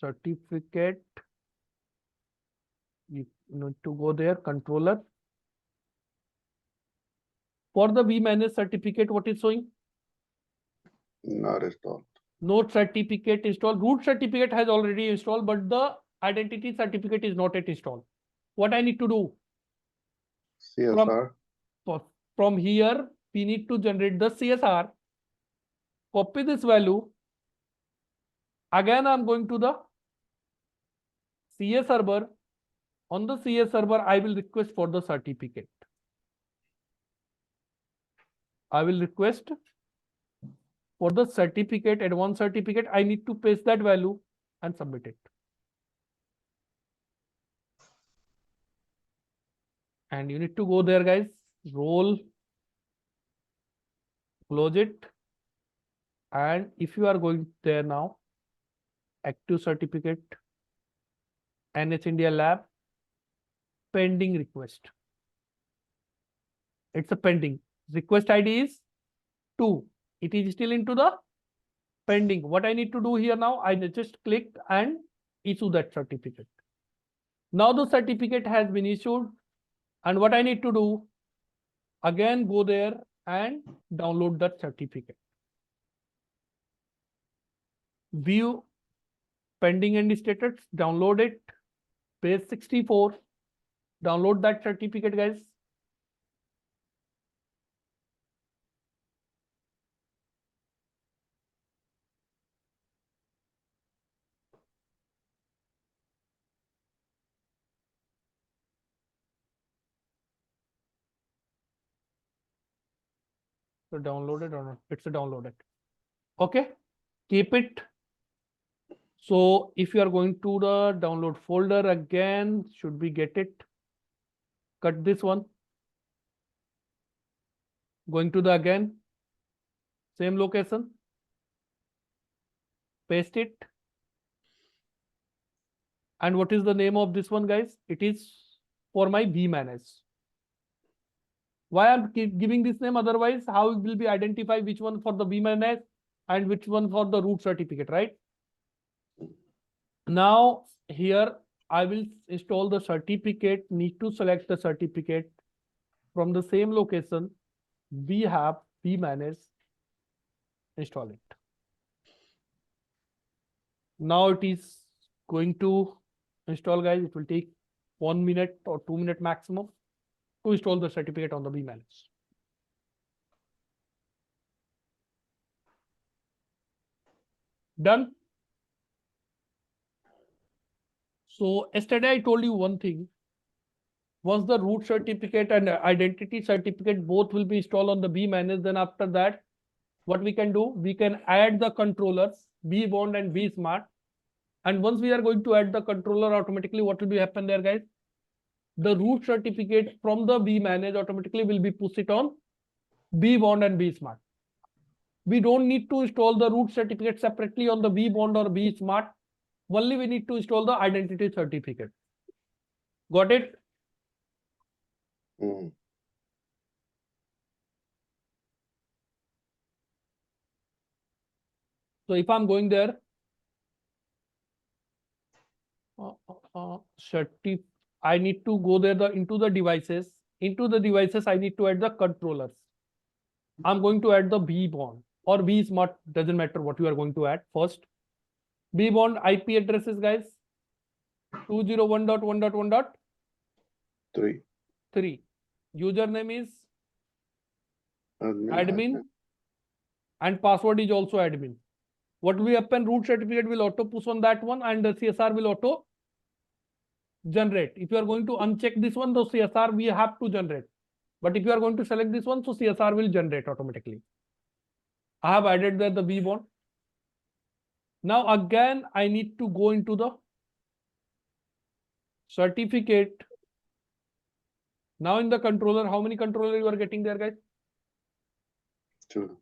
Certificate. You need to go there, controller. For the vManage certificate, what is showing? Not installed. No certificate installed. Root certificate has already installed, but the identity certificate is not yet installed. What I need to do? CSR. From here, we need to generate the CSR. Copy this value. Again, I'm going to the CS server. On the CS server, I will request for the certificate. I will request for the certificate, advanced certificate. I need to paste that value and submit it. And you need to go there, guys. Roll, close it. And if you are going there now, active certificate, NH India lab, pending request. It's a pending. Request ID is 2. It is still into the pending. What I need to do here now, I just click and issue that certificate. Now the certificate has been issued, and what I need to do, again go there and download that certificate. View pending and status, download it, page 64, download that certificate, guys. So downloaded or not? It's downloaded. Okay, keep it. So if you are going to the download folder again, should we get it? Cut this one. Going to the again, same location. Paste it. And what is the name of this one, guys? It is for my vManage. Why I'm giving this name? Otherwise, how it will be identify which one for the vManage and which one for the root certificate, right? Now here I will install the certificate. Need to select the certificate from the same location. We have vManage. Install it. Now it is going to install, guys. It will take 1 minute or 2 minutes maximum to install the certificate on the vManage. Done. So yesterday I told you one thing. Once the root certificate and identity certificate both will be installed on the vManage, then after that, what we can do, we can add the controllers vBond and vSmart. And once we are going to add the controller, automatically what will be happen there, guys? The root certificate from the vManage automatically will be pushed it on vBond and vSmart. We don't need to install the root certificate separately on the vBond or vSmart. Only we need to install the identity certificate. Got it? Mm. So if I'm going there, I need to go there into the devices. Into the devices, I need to add the controllers. I'm going to add the vBond or vSmart, doesn't matter what you are going to add first. vBond IP addresses, guys, 201.1.1.3. 3. Username is Admin. admin and password is also admin. What will happen? Root certificate will auto push on that one and the CSR will auto generate. If you are going to uncheck this one, the CSR we have to generate. But if you are going to select this one, so CSR will generate automatically. I have added there the vBond. Now again, I need to go into the certificate. Now in the controller, how many controller you are getting there, guys? 2.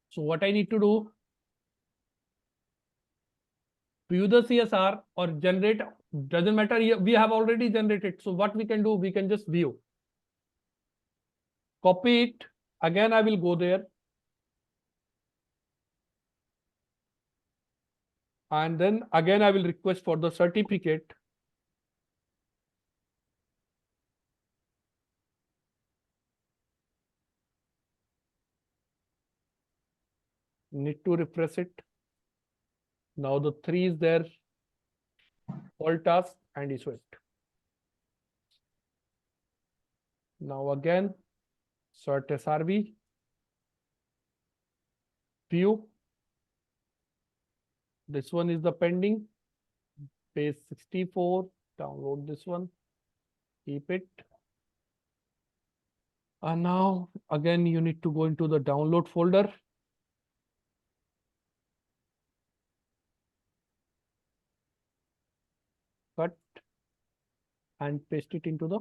So what I need to do, view the CSR or generate, doesn't matter, we have already generated. So what we can do, we can just view. Copy it. Again, I will go there. And then again, I will request for the certificate. Need to refresh it. Now the 3 is there. All task and issue it. Now again, cert SRV. View. This one is the pending. Page 64. Download this one. Keep it. And now again, you need to go into the download folder. Cut and paste it into the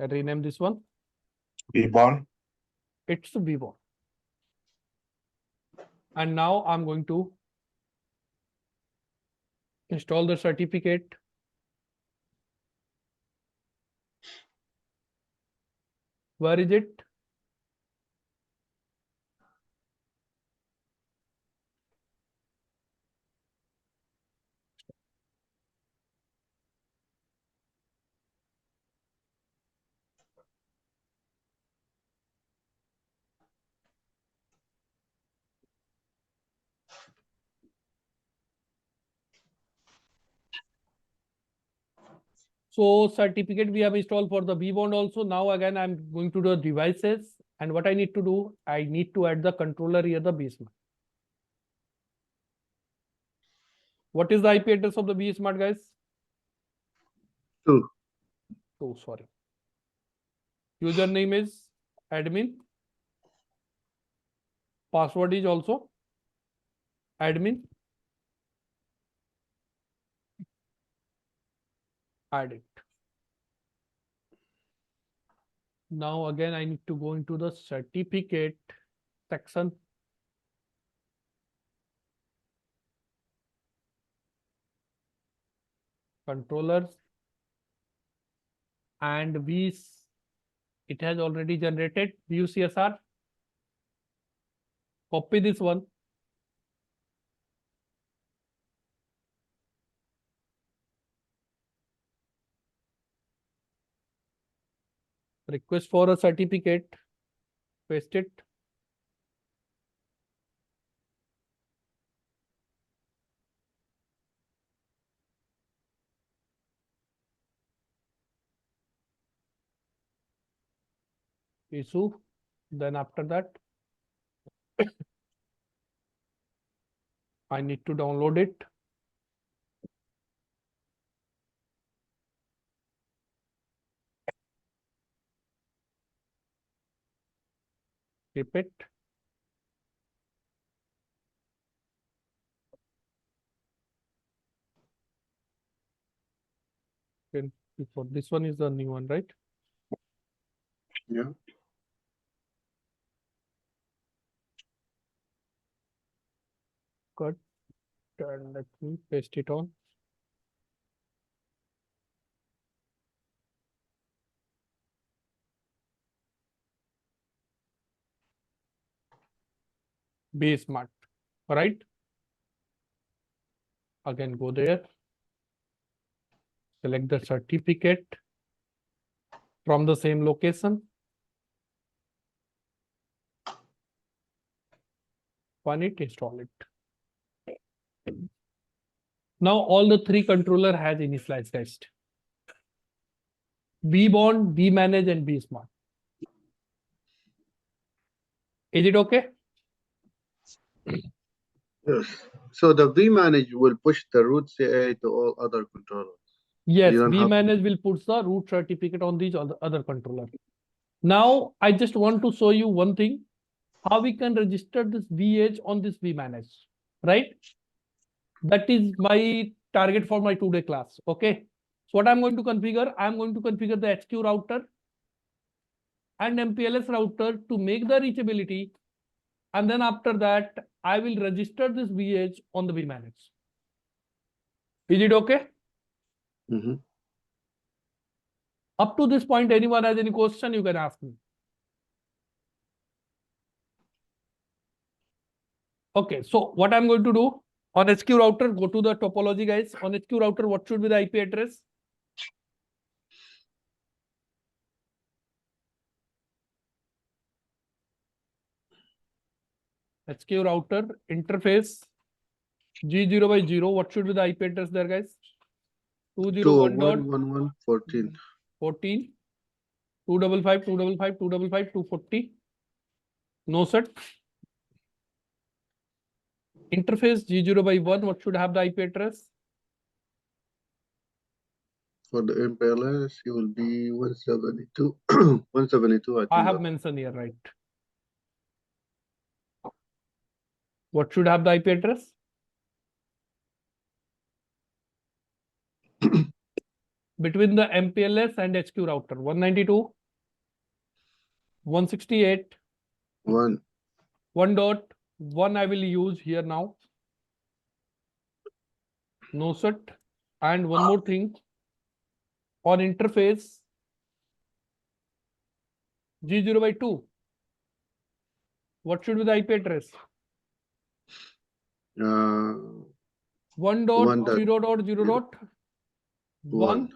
I rename this one. V1. It's V1. And now I'm going to install the certificate. Where is it? So certificate we have installed for the V-bond also. Now again, I'm going to the devices. And what I need to do, I need to add the controller here, the vSmart. What is the IP address of the vSmart, guys? 2. 2, sorry. Username is admin. Password is also admin. Add it. Now again, I need to go into the certificate section. Controllers. And it has already generated VUCSR. Copy this one. Request for a certificate. Paste it. Issue. Then after that, I need to download it. Keep it. Okay. Before this one is the new one, right? Yeah. Cut. And let me paste it on. vSmart. Right? Again, go there. Select the certificate from the same location. Run it, install it. Now all the 3 controller has initialized test. vBond, vManage, and vSmart. Is it okay? Yes. So the vManage will push the root CA to all other controllers. Yes, You don't have to- vManage will put the root certificate on these other controller. Now, I just want to show you one thing, how we can register this VH on this vManage, right? That is my target for my today class, okay? So what I'm going to configure, I'm going to configure the HQ router and MPLS router to make the reachability. And then after that, I will register this VH on the vManage. Is it okay? Mhm. Up to this point, anyone has any question, you can ask me. Okay, so what I'm going to do on HQ router, go to the topology, guys. On HQ router, what should be the IP address? HQ router interface G0 by 0. What should be the IP address there, guys? 201.14, 201.14. 255, 255, 255, 240. No set. Interface G0 by 1. What should have the IP address? For the MPLS, it will be 172. 172, I I think. have mentioned here, right? What should have the IP address? between the MPLS and HQ router? 192, 168, 1, 1.1 I will use here now. No set. And one more thing. On interface G0 by 2. What should be the IP address? 1.0.0.1,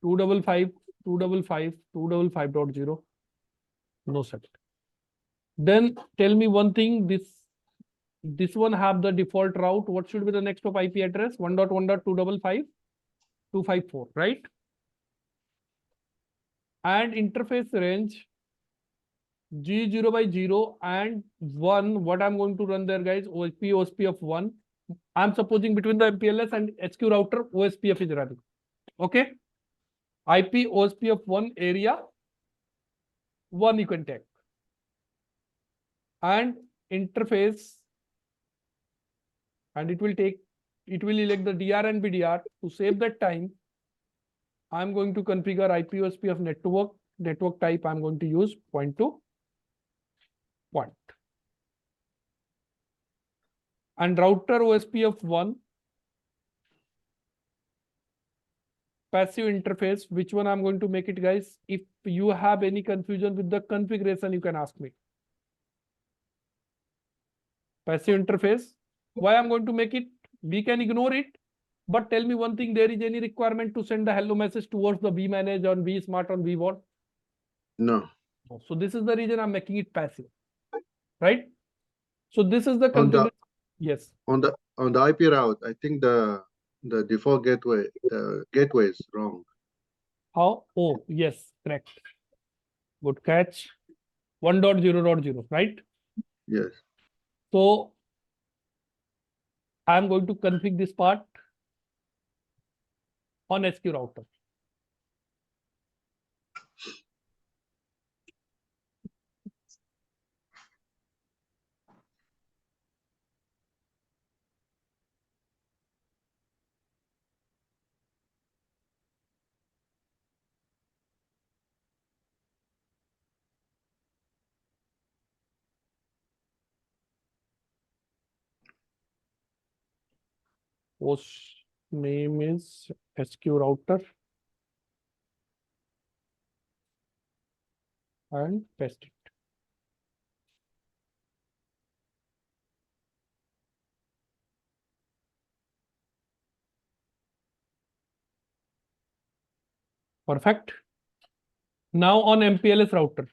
255, 255, 255.0. No set. Then tell me one thing, this one have the default route. What should be the next of IP address? 1.1.255, 254, right? And interface range G0 by 0 and 1. What I'm going to run there, guys? OSP of 1. I'm supposing between the MPLS and HQ router, OSPF is running. Okay. IP OSP of 1 area 1 you can take. And interface, and it will elect the DR and BDR. To save that time, I'm going to configure IP OSP of network type. I'm going to use point to point. And router OSP of 1, passive interface. Which one I'm going to make it, guys? If you have any confusion with the configuration, you can ask me. Passive interface. Why I'm going to make it? We can ignore it. But tell me one thing, there is any requirement to send the hello message towards the vManage on vSmart on vWall? no. So this is the reason I'm making it passive, right? So this is the On the configuration. Yes. on the IP route, I think the default gateway is wrong. How? Oh, yes, correct. Good catch. 1.0.0, right? Yes. So I'm going to configure this part on SQ router. Host name is SQ router and paste it. Perfect. Now on MPLS router,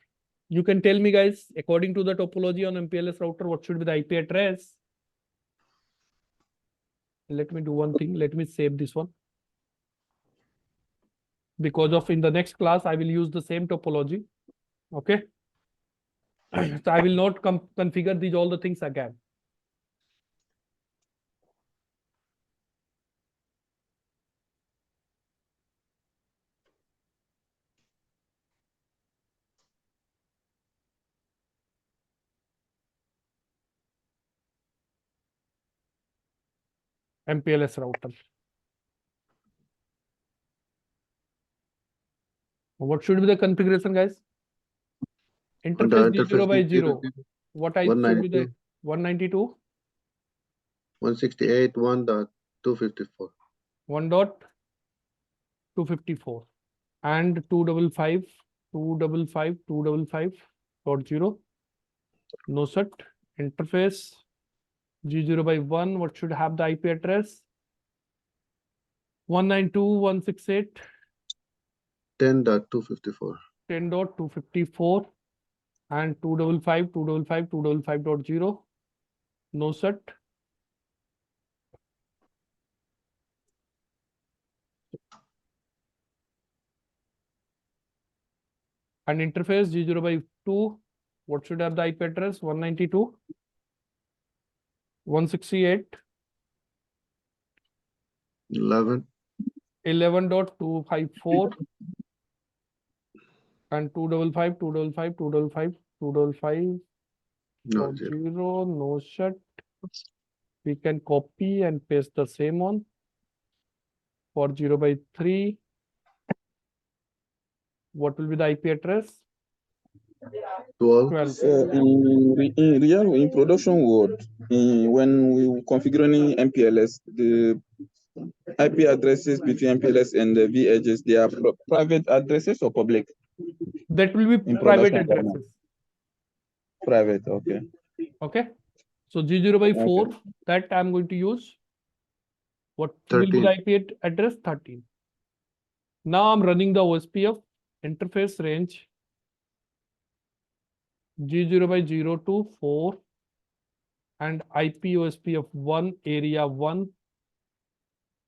you can tell me, guys, according to the topology on MPLS router, what should be the IP address? Let me do one thing. Let me save this one. Because of in the next class, I will use the same topology. Okay. So I will not configure these all the things again. MPLS router. What should be the configuration, guys? Interface G0 by 0. What I should be the 192? 168, 1.254. 1.254 and 255, 255, 255.0. No set. Interface G0 by 1. What should have the IP address? 192.168. 10.254. 10.254 and 255, 255, 255.0. No set. And interface G0 by 2. What should have the IP address? 192, 168, 11. 11.254 and 255, 255, 255, 255. No, 0. 0, no shut. We can copy and paste the same one for 0 by 3. What will be the IP address? 12. 12. In production world, when we configuring MPLS, the IP addresses between MPLS and the V edges, they are private addresses or public? That will be In private production format. addresses. Private, okay. Okay. So G0 by 4, Okay. that I'm going to use. What will be 13. the IP address? 13. Now I'm running the OSPF interface range G0 by 0 to 4 and IP OSPF 1 area 1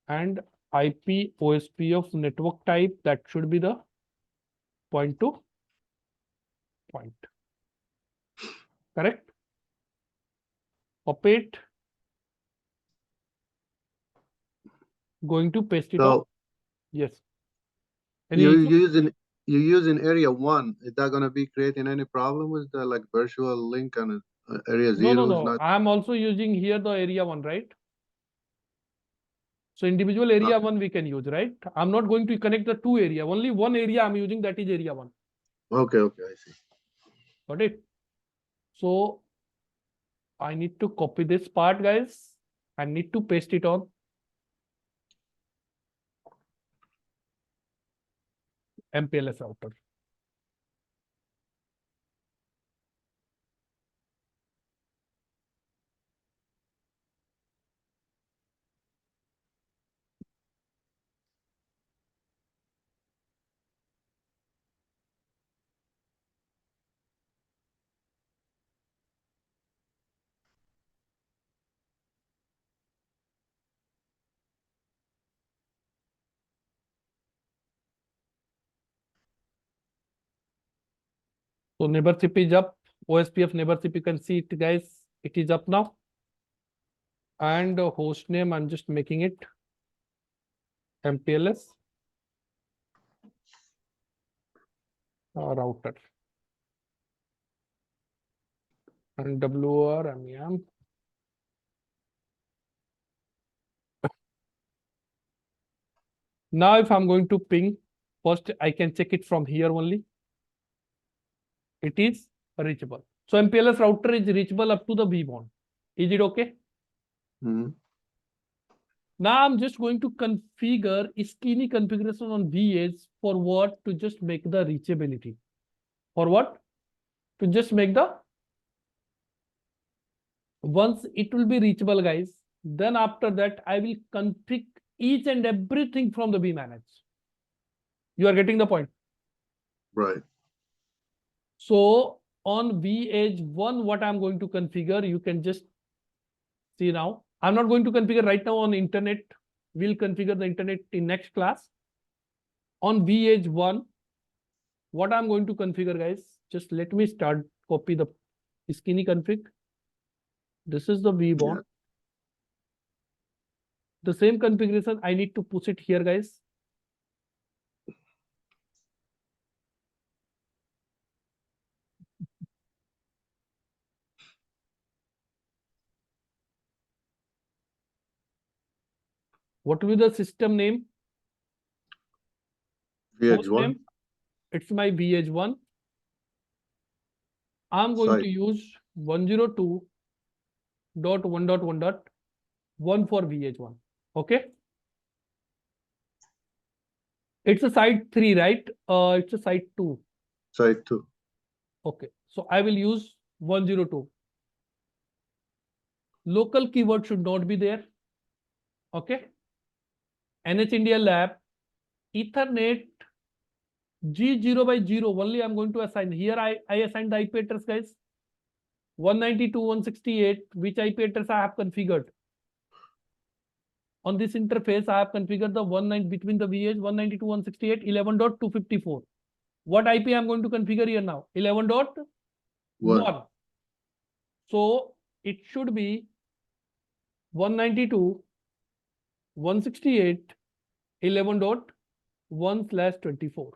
and IP OSPF network type, that should be the point to point. Correct? Copy it. Going to paste it on. So Yes. you Any issue? using area 1, is that gonna be creating any problem with the like virtual link and area 0 is No. not? I'm also using here the area 1, right? So individual area 1 we can use, right? I'm not going to connect the two area. Only one area I'm using, that is area 1. Okay, I see. Got it? So I need to copy this part, guys. I need to paste it on. MPLS router. So neighborship is up. OSPF neighborship, you can see it, guys. It is up now. And host name, I'm just making it MPLS router. And WR MEM. Now, if I'm going to ping, first I can check it from here only. It is reachable. So MPLS router is reachable up to the VBond. Is it okay? Mhm. Now I'm just going to configure skinny configuration on VH for what? To just make the reachability. For what? To just make the, once it will be reachable, guys, then after that I will config each and everything from the vManage. You are getting the point? Right. So on VH1, what I'm going to configure, you can just see now. I'm not going to configure right now on internet. We'll configure the internet in next class. On VH1, what I'm going to configure, guys, just let me start, copy the skinny config. This is the VBond. Yeah. The same configuration, I need to push it here, guys. What will be the system name? Host VH1 name? It's my VH1. I'm going site. to use 102.1.1.1 for VH1. Okay. It's a site 3, right? It's a site 2. Site 2. Okay. So I will use 102. Local keyword should not be there. Okay. NH India lab, Ethernet G0 by 0. Only I'm going to assign. Here I assigned the IP address, guys. 192.168, which IP address I have configured. On this interface, I have configured the 19 between the VH 192.168 11.254. What IP I'm going to configure here now? 11.1. So it should be 192.168 11.1/24.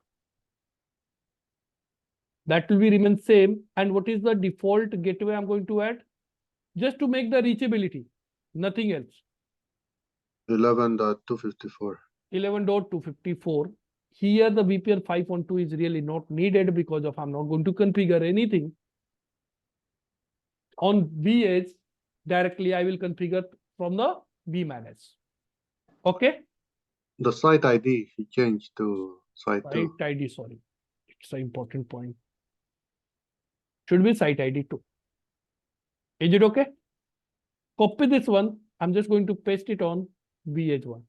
That will be remain same. And what is the default gateway I'm going to add? Just to make the reachability, nothing else. 11.254. 11.254. Here the VPN 512 is really not needed because of I'm not going to configure anything. On vEdge, directly I will configure from the vManage. Okay? The site ID should change to site Site 2. ID, sorry. It's an important point. Should be site ID 2. Is it okay? Copy this one. I'm just going to paste it on vEdge 1.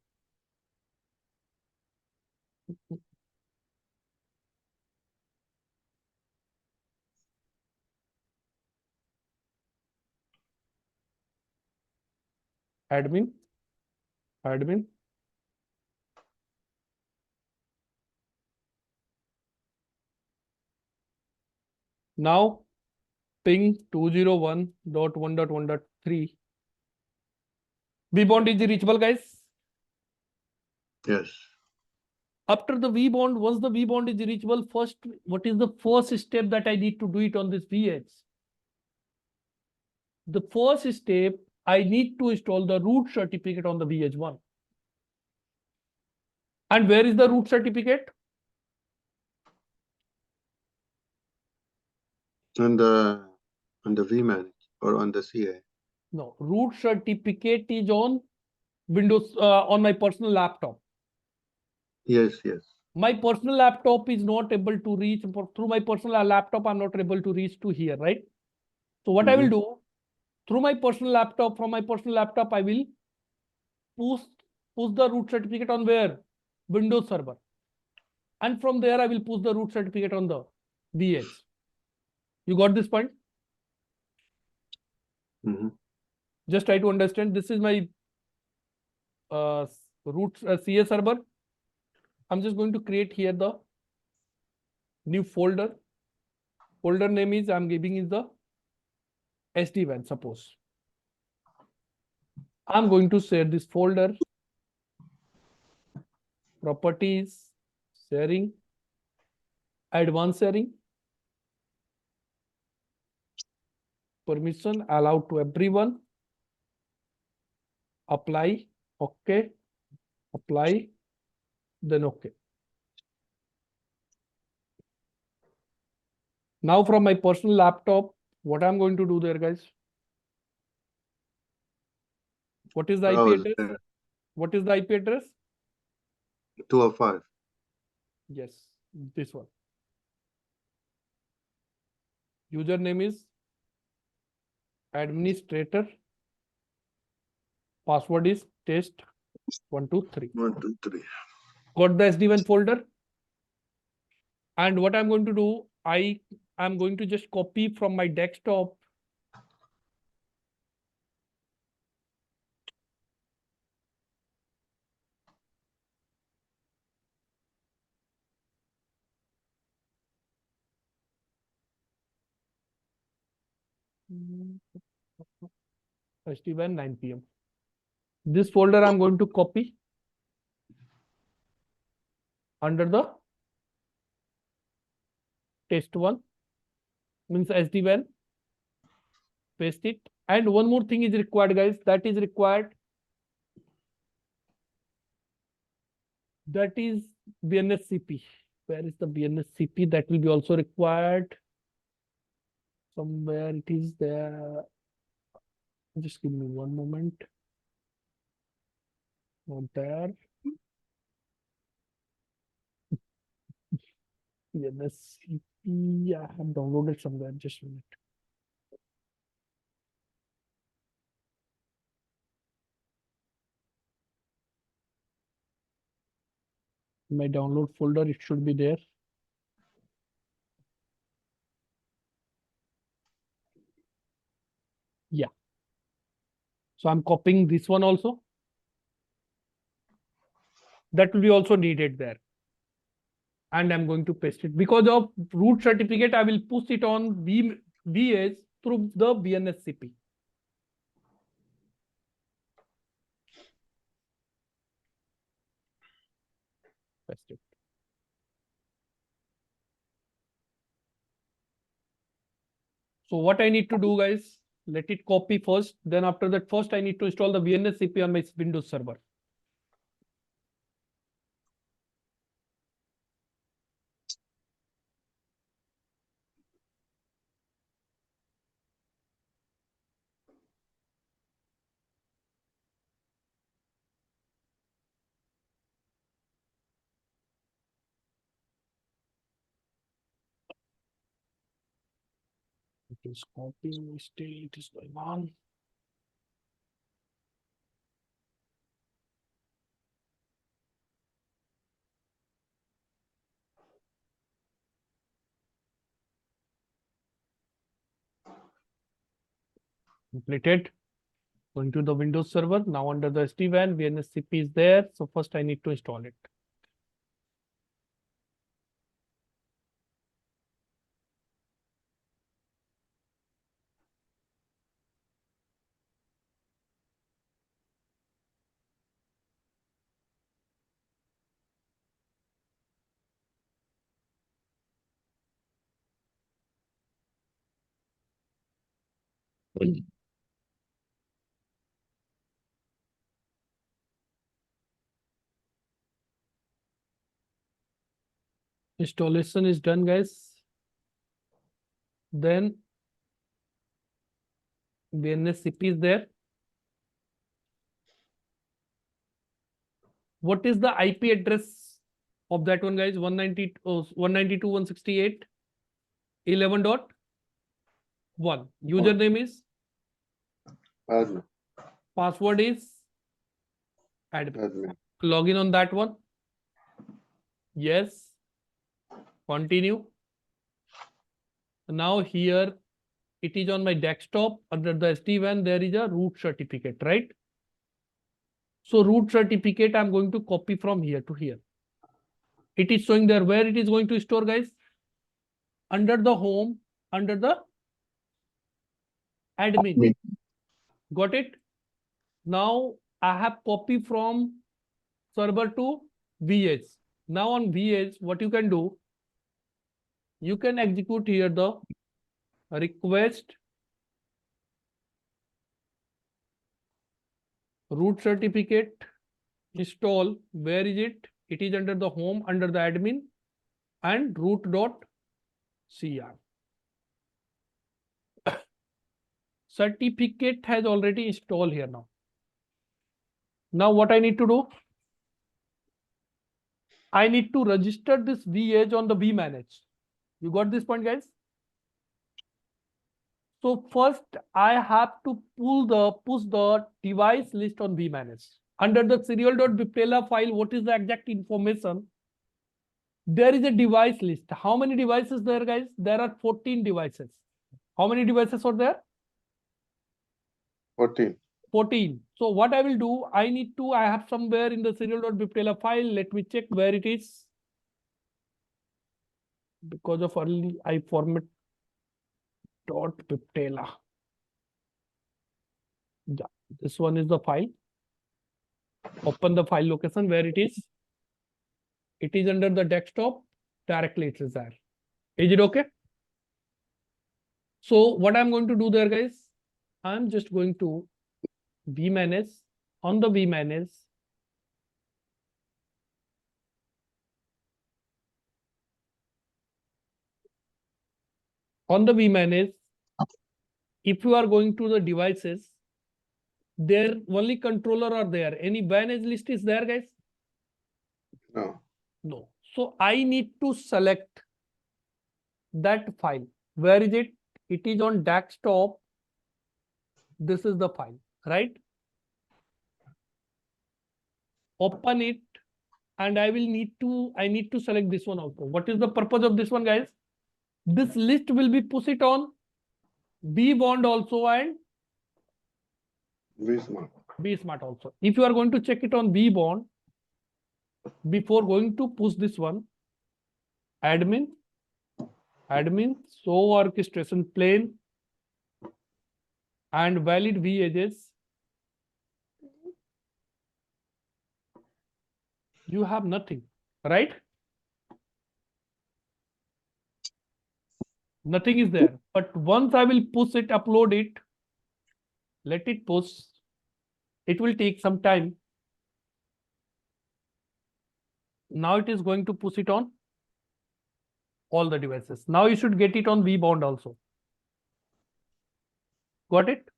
Admin. Now ping 201.1.1.3. vBond is reachable, guys. Yes. After the vBond, once the vBond is reachable, first, what is the first step that I need to do it on this vEdge? The first step, I need to install the root certificate on the vEdge 1. And where is the root certificate? On the vManage or on the CA. No, root certificate is on Windows, on my personal laptop. Yes, yes. My personal laptop is not able to reach through my personal laptop. I'm not able to reach to here, right? So what I will do through my personal laptop, from my personal laptop, I will push the root certificate on where? Windows server. And from there, I will push the root certificate on the vEdge. You got this point? Just try to understand. This is my root CA server. I'm just going to create here the new folder. Folder name is I'm giving is the sdwan, suppose. I'm going to share this folder, properties, sharing, advanced sharing, permission allowed to everyone, apply, okay, apply, then okay. Now from my personal laptop, what I'm going to do there, guys? What is the IP address? There. What is the IP address? 205. Yes, this one. Username is administrator. Password is test 123. 123. Got the sdwan folder. And what I'm going to do, I am going to just copy from my desktop sdwan 9 p.m. This folder I'm going to copy under the test one, means sdwan, paste it. And one more thing is required, guys. That is required. That is BNSCP. Where is the BNSCP? That will be also required. Somewhere it is there. Just give me one moment. Not there. BNSCP. I have downloaded somewhere. Just a minute. My download folder, it should be there. Yeah. So I'm copying this one also. That will be also needed there. And I'm going to paste it. Because of root certificate, I will push it on vEdge through the BNSCP. Paste it. So what I need to do, guys, let it copy first. Then after that, first I need to install the BNSCP on my Windows server. It is copying, still it is going on. Completed. Going to the Windows server. Now under the sdwan, VNSCP is there. So first I need to install it. Installation is done, guys. Then VNSCP is there. What is the IP address of that one, guys? 192.168.11.1. Username is, Admin. password is admin. Admin. Login on that one. Yes. Continue. Now here it is on my desktop. Under the sdwan, there is a root certificate, right? So root certificate, I'm going to copy from here to here. It is showing there where it is going to store, guys. Under the home, under the admin. Got it? Now I have copy from server to VS. Now on VS, what you can do, you can execute here the request root certificate install. Where is it? It is under the home, under the admin, and root.cr. Certificate has already installed here now. Now what I need to do? I need to register this vEdge on the vManage. You got this point, guys? So first I have to push the device list on vManage. Under the serial.biptela file, what is the exact information? There is a device list. How many devices there, guys? There are 14 devices. How many devices are there? 14. 14. So what I will do, I have somewhere in the serial.biptela file. Let me check where it is. Because of early I format .biptela. Yeah, this one is the file. Open the file location where it is. It is under the desktop. Directly it is there. Is it okay? So what I'm going to do there, guys, I'm just going to vManage. On the vManage, if you are going to the devices, there only controller are there. Any manage list is there, guys? No. No. So I need to select that file. Where is it? It is on desktop. This is the file, right? Open it, and I need to select this one also. What is the purpose of this one, guys? This list will be pushed it on vBond also and vSmart also. If you are going to check it on vBond, before going to push this one, admin, show orchestration plane, and valid vEdges. You have nothing, right? Nothing is there. But once I will push it, upload it, let it push. It will take some time. Now it is going to push it on all the devices. Now you should get it on vBond also. Got it?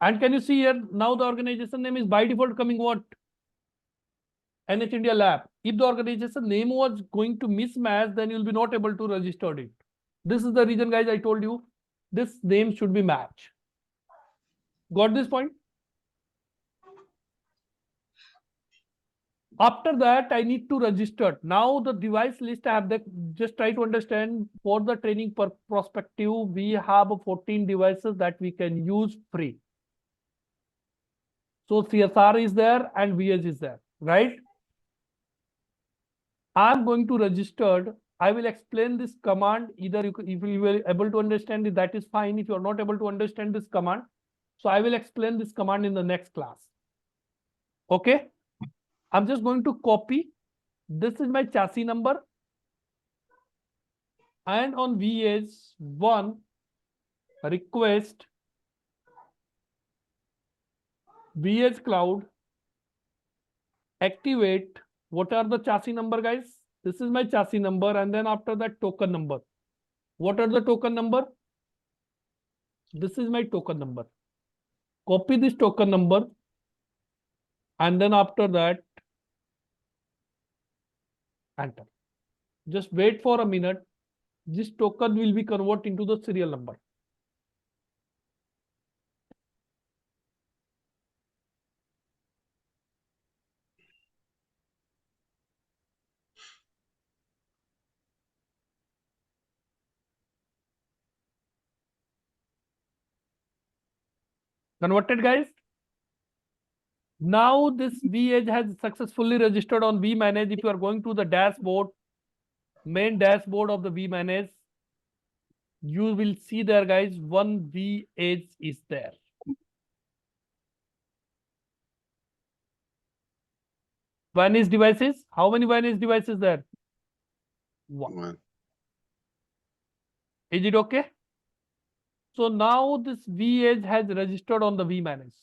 And can you see here, now the organization name is by default coming what? NH India Lab. If the organization name was going to mismatch, then you'll be not able to register it. This is the reason, guys, I told you this name should be match. Got this point? After that, I need to register. Now the device list I have that, just try to understand for the training perspective, we have 14 devices that we can use free. So CSR is there and VH is there, right? I'm going to register. I will explain this command. Either if you were able to understand it, that is fine. If you are not able to understand this command, so I will explain this command in the next class. Okay. I'm just going to copy. This is my chassis number. And on VH1 request VH cloud activate. What are the chassis number, guys? This is my chassis number, and then after that token number. What are the token number? This is my token number. Copy this token number, and then after that enter. Just wait for a minute. This token will be converted into the serial number. Converted, guys. Now this VH has successfully registered on vManage. If you are going to the dashboard, main dashboard of the vManage, you will see there, guys, one VH is there. Vantage devices. How many Vantage devices there? One. Is it okay? So now this VH has registered on the vManage.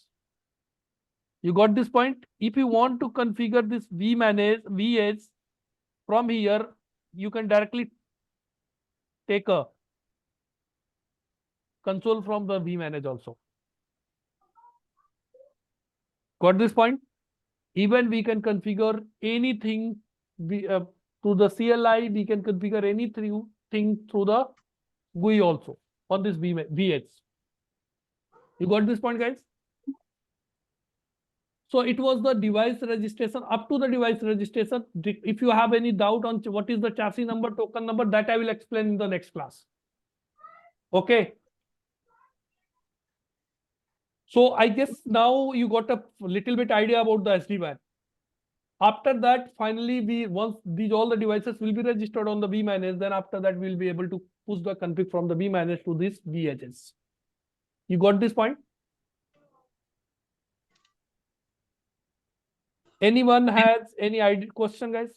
You got this point? If you want to configure this VH from here, you can directly take a console from the vManage also. Got this point? Even we can configure anything through the CLI. We can configure anything through the GUI also on this VH. You got this point, guys? So it was the device registration. Up to the device registration, if you have any doubt on what is the chassis number, token number, that I will explain in the next class. Okay. So I guess now you got a little bit idea about the sdwan. After that, finally, once all the devices will be registered on the vManage, then after that we'll be able to push the config from the vManage to this VHS. You got this point? Anyone has any question, guys?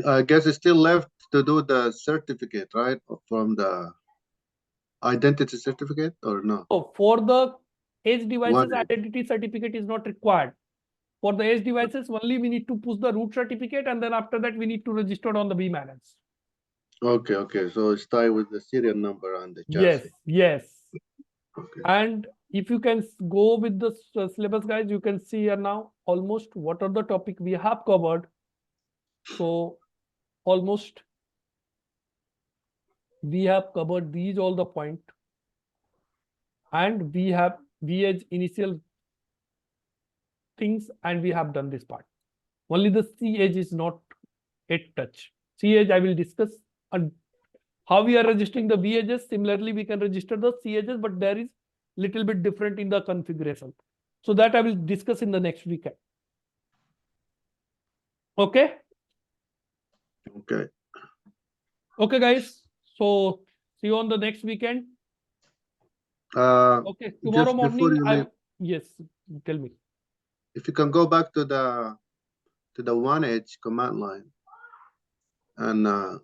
I guess it's still left to do the certificate, right? From the identity certificate or no? So for the edge devices, identity certificate is not required. For the edge devices, only we need to push the root certificate, and then after that we need to register on the vManage. Okay. So start with the serial number and the chassis. Yes. Okay. And if you can go with the syllabus, guys, you can see here now almost what are the topic we have covered. So almost we have covered these all the point, and we have VH initial things, and we have done this part. Only the C edge is not yet touch. C edge I will discuss, and how we are registering the V edges. Similarly, we can register the C edges, but there is little bit different in the configuration. So that I will discuss in the next weekend. Okay. Okay, guys. So see you on the next weekend. Okay. Tomorrow morning. Yes. Tell me. If you can go back to the OneEdge command line and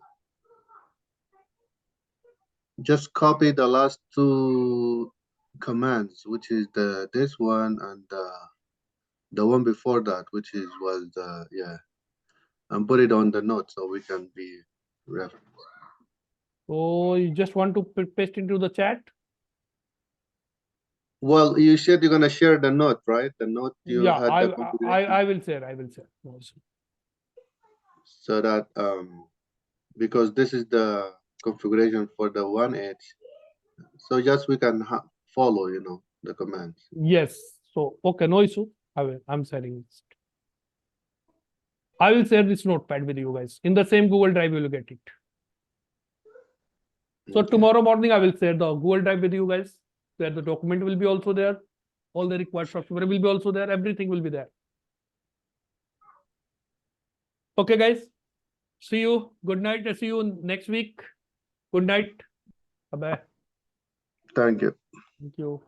just copy the last two commands, which is this one and the one before that, which was and put it on the note so we can be referenced. So you just want to paste into the chat? Well, you said you're gonna share the note, right? The note you had. I will share. so that because this is the configuration for the 1H, so just we can follow, the commands. Yes. So, okay, no issue. I'm sharing this. I will share this notepad with you guys. In the same Google Drive, you will get it. So Okay. tomorrow morning, I will share the Google Drive with you guys, where the document will be also there. All the required software will be also there. Everything will be there. Okay, guys. See you. Good night. See you next week. Good night. Bye-bye. Thank you. Thank you.